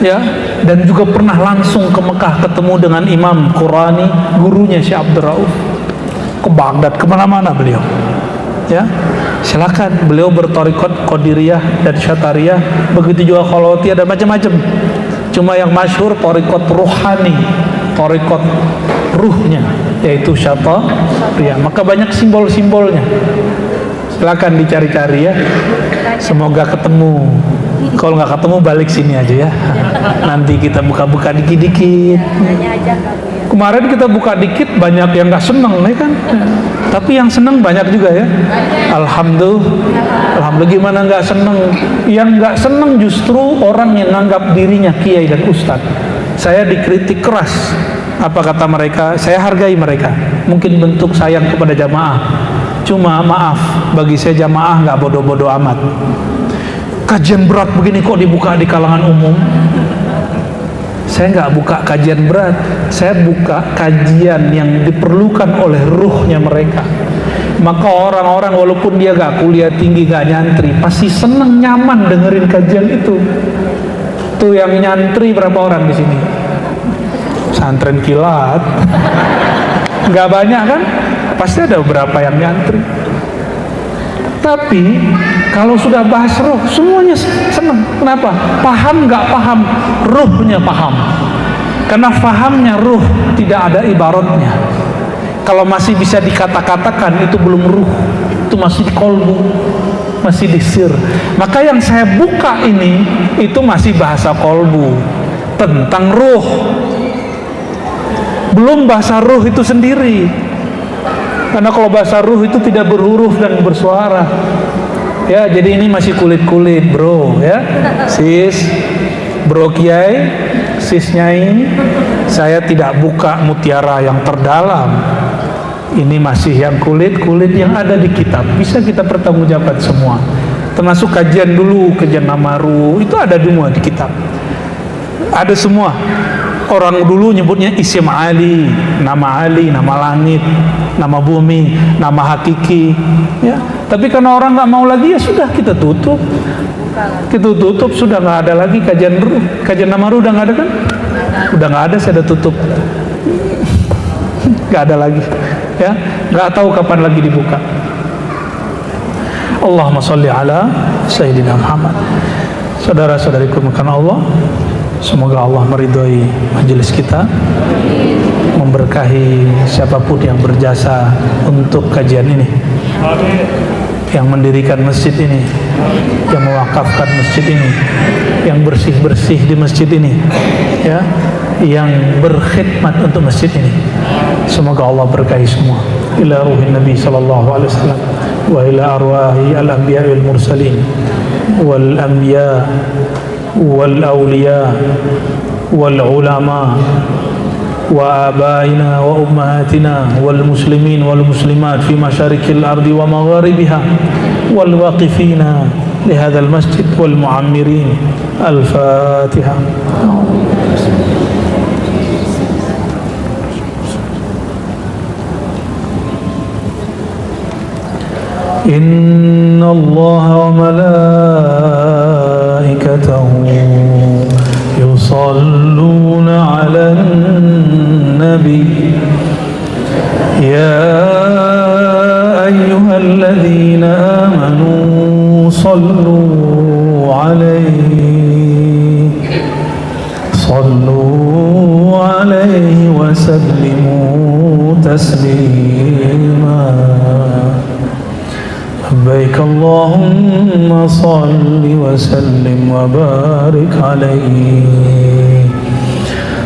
Speaker 1: ya, dan juga pernah langsung ke Mekah ketemu dengan Imam Qurani, gurunya Syekh Abdul Rauf. Ke Baghdad, kemana-mana beliau, ya. Silakan, beliau bertorikot Qadiriyah dan Syatariyah, begitu juga Kholotiyah dan macam-macam. Cuma yang masyhur torikot ruhani, torikot ruhnya, yaitu Syatariyah. Maka banyak simbol-simbolnya. Silakan dicari-cari, ya. Semoga ketemu. Kalau nggak ketemu balik sini aja, ya. Nanti kita buka-buka dikit-dikit. Kemarin kita buka dikit, banyak yang nggak seneng, ya kan? Tapi yang seneng banyak juga, ya. Alhamdulillah. Gimana nggak seneng? Yang nggak seneng justru orang yang nganggap dirinya kiai dan ustadz. Saya dikritik keras. Apa kata mereka? Saya hargai mereka. Mungkin bentuk sayang kepada jamaah. Cuma maaf, bagi saya jamaah nggak bodoh-bodoh amat. Kajian berat begini kok dibuka di kalangan umum? Saya nggak buka kajian berat, saya buka kajian yang diperlukan oleh ruhnya mereka. Maka orang-orang walaupun dia gak kuliah tinggi, gak nyantri, pasti seneng, nyaman dengerin kajian itu. Tuh yang nyantri berapa orang di sini? Pesantren kilat. nggak banyak kan? Pasti ada beberapa yang nyantri. Tapi kalau sudah bahas ruh, semuanya senang. Kenapa? Paham nggak paham, ruhnya paham. Karena fahamnya ruh tidak ada ibaratnya. Kalau masih bisa dikata-katakan, itu belum ruh, itu masih di kolbu, masih di sir. Maka yang saya buka ini itu masih bahasa kolbu tentang ruh, belum bahasa ruh itu sendiri. Karena kalau bahasa ruh itu tidak berhuruf dan bersuara. Ya, jadi ini masih kulit-kulit, bro, ya. Sis, bro kiai, sis nyai, saya tidak buka mutiara yang terdalam. Ini masih yang kulit-kulit yang ada di kitab. Bisa kita pertanggungjawabkan semua. Termasuk kajian dulu, kajian nama ruh, itu ada semua di kitab. Ada semua. Orang dulu nyebutnya isim Ali, nama langit, nama bumi, nama hakiki, ya. Tapi karena orang nggak mau lagi, ya sudah kita tutup. Sudah nggak ada lagi kajian ruh, kajian nama ruh udah nggak ada kan? Udah nggak ada, saya udah tutup. Nggak ada lagi, ya. Nggak tahu kapan lagi dibuka. Allahumma sholli ala Sayyidina Muhammad. Saudara-saudariku karena Allah, semoga Allah meridhoi majelis kita, memberkahi siapapun yang berjasa untuk kajian ini, yang mendirikan masjid ini, yang mewakafkan masjid ini, yang bersih-bersih di masjid ini, ya, yang berkhidmat untuk masjid ini. Semoga Allah berkahi semua. Ila ruhin Nabi sallallahu alaihi wasallam wa ila arwahi al-anbiya wal mursalin wal anbiya والأولياء والعلماء وآبائنا وأمهاتنا والمسلمين والمسلمات في مشارق الأرض ومغاربها والواقفين لهذا المسجد والمعمرين. الفاتحة. إن الله وملائكته يصلون على النبي يا أيها الذين آمنوا صلوا عليه وسلموا تسليما. لبيك اللهم صل وسلم وبارك عليه.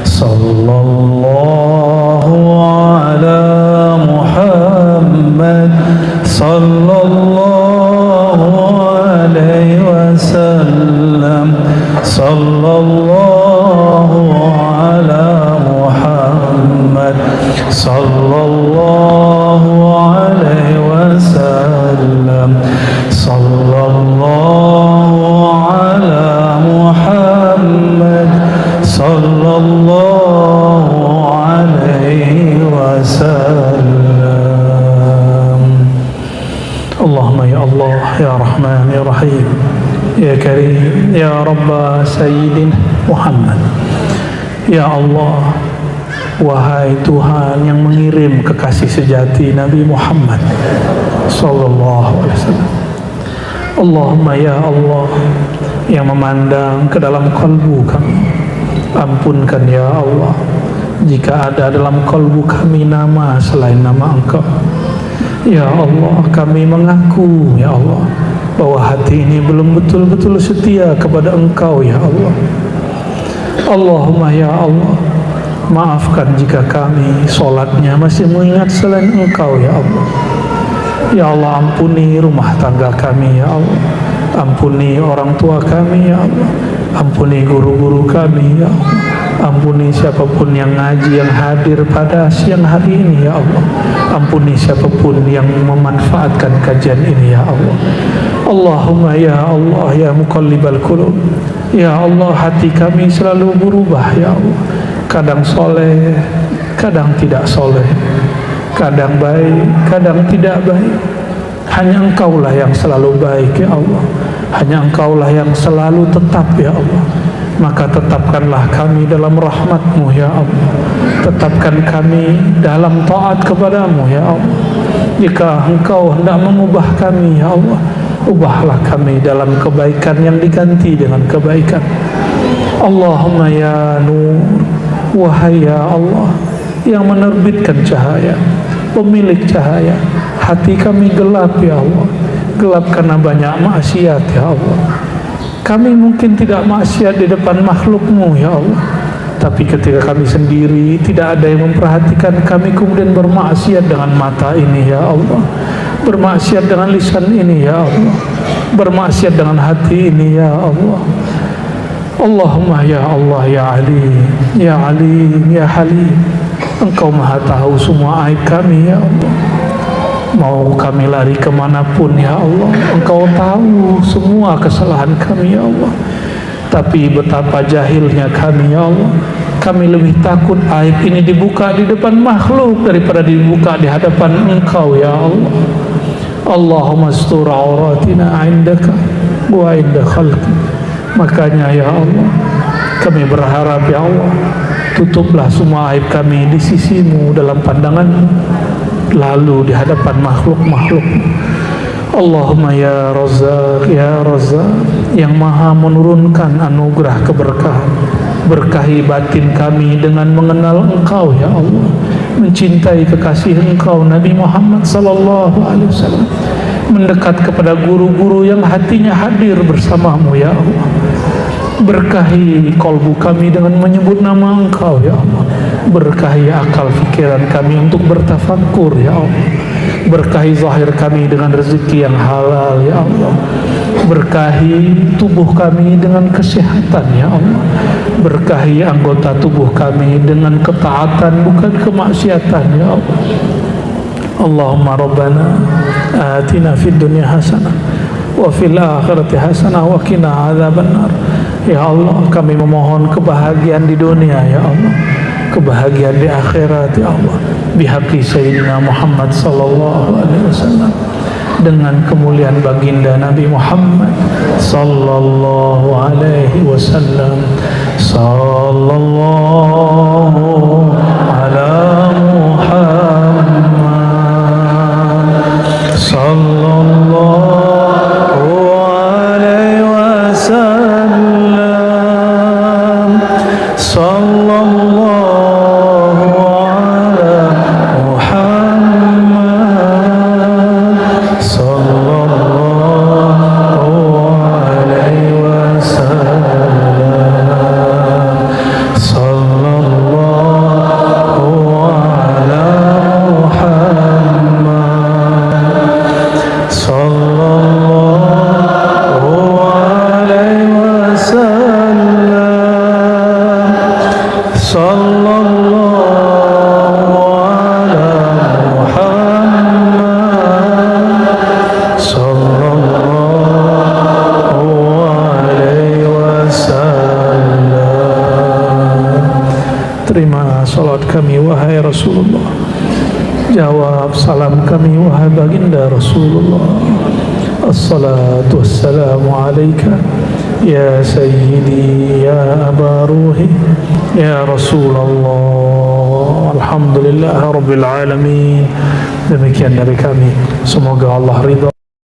Speaker 1: صلى الله على محمد صلى الله عليه وسلم. صلى الله على محمد صلى الله عليه وسلم. صلى الله على محمد صلى الله عليه وسلم. اللهم يا الله يا رحمن يا رحيم يا كريم يا رب سيدنا Muhammad. Ya Allah, wahai Tuhan yang mengirim kekasih sejati Nabi Muhammad sallallahu alaihi wasallam. Allahumma ya Allah, yang memandang ke dalam kalbu kami, ampunkan ya Allah jika ada dalam kalbu kami nama selain nama Engkau. Ya Allah, kami mengaku ya Allah bahwa hati ini belum betul-betul setia kepada Engkau ya Allah. Allahumma ya Allah, maafkan jika kami sholatnya masih mengingat selain Engkau ya Allah. Ya Allah, ampuni rumah tangga kami ya Allah, ampuni orang tua kami ya Allah, ampuni guru-guru kami ya Allah, ampuni siapapun yang ngaji yang hadir pada siang hari ini ya Allah, ampuni siapapun yang memanfaatkan kajian ini ya Allah. Allahumma ya Allah ya muqallibal qulub, ya Allah, hati kami selalu berubah ya Allah, kadang soleh, kadang tidak soleh, kadang baik, kadang tidak baik. Hanya Engkaulah yang selalu baik ya Allah, hanya Engkaulah yang selalu tetap ya Allah. maka tetapkanlah kami dalam rahmat-Mu ya Allah. Tetapkan kami dalam taat kepadamu ya Allah. Jika Engkau hendak mengubah kami ya Allah, ubahlah kami dalam kebaikan yang diganti dengan kebaikan. Allahumma ya nur, wahai ya Allah yang menerbitkan cahaya, pemilik cahaya, hati kami gelap ya Allah, gelap karena banyak maksiat ya Allah. Kami mungkin tidak maksiat di depan makhluk-Mu ya Allah, tapi ketika kami sendiri tidak ada yang memperhatikan kami, kemudian bermaksiat dengan mata ini ya Allah, bermaksiat dengan lisan ini ya Allah, bermaksiat dengan hati ini ya Allah. Allahumma ya Allah ya Ali, ya Ali, ya Halim, Engkau maha tahu semua aib kami ya Allah. Mau kami lari kemanapun ya Allah, Engkau tahu semua kesalahan kami ya Allah. Tapi betapa jahilnya kami ya Allah, kami lebih takut aib ini dibuka di depan makhluk daripada dibuka di hadapan Engkau ya Allah. Allahumma astur auratina indaka wa inda khalqi. Makanya ya Allah, kami berharap ya Allah, tutuplah semua aib kami di sisi-Mu dalam pandangan-Mu, lalu di hadapan makhluk-makhluk. Allahumma ya Razzaq, ya Razzaq yang maha menurunkan anugerah keberkahan, berkahi batin kami dengan mengenal Engkau ya Allah, mencintai kekasih Engkau Nabi Muhammad sallallahu alaihi wasallam, mendekat kepada guru-guru yang hatinya hadir bersamamu ya Allah. Berkahi kolbu kami dengan menyebut nama Engkau ya Allah. Berkahi akal fikiran kami untuk bertafakur ya Allah. Berkahi zahir kami dengan rezeki yang halal ya Allah. Berkahi tubuh kami dengan kesehatan ya Allah. Berkahi anggota tubuh kami dengan ketaatan bukan kemaksiatan ya Allah. Allahumma rabbana atina fid dunya hasanah wa fil akhirati hasanah wa qina adzabannar. Ya Allah, kami memohon kebahagiaan di dunia ya Allah, kebahagiaan di akhirat ya Allah, bihaqqi sayyidina Muhammad sallallahu alaihi wasallam, dengan kemuliaan baginda Nabi Muhammad sallallahu alaihi wasallam. Sallallahu ala Muhammad sallallahu alaihi wasallam. Sallallahu ala Muhammad sallallahu alaihi wasallam. Sallallahu ala Muhammad sallallahu alaihi wasallam. Sallallahu ala Muhammad sallallahu alaihi wasallam. Terima salat kami wahai Rasulullah, jawab salam kami wahai baginda Rasulullah. Assalatu wassalamu alaika ya sayyidi ya aba ruhi ya Rasulullah. Alhamdulillah rabbil alamin. Demikian dari kami, semoga Allah ridha.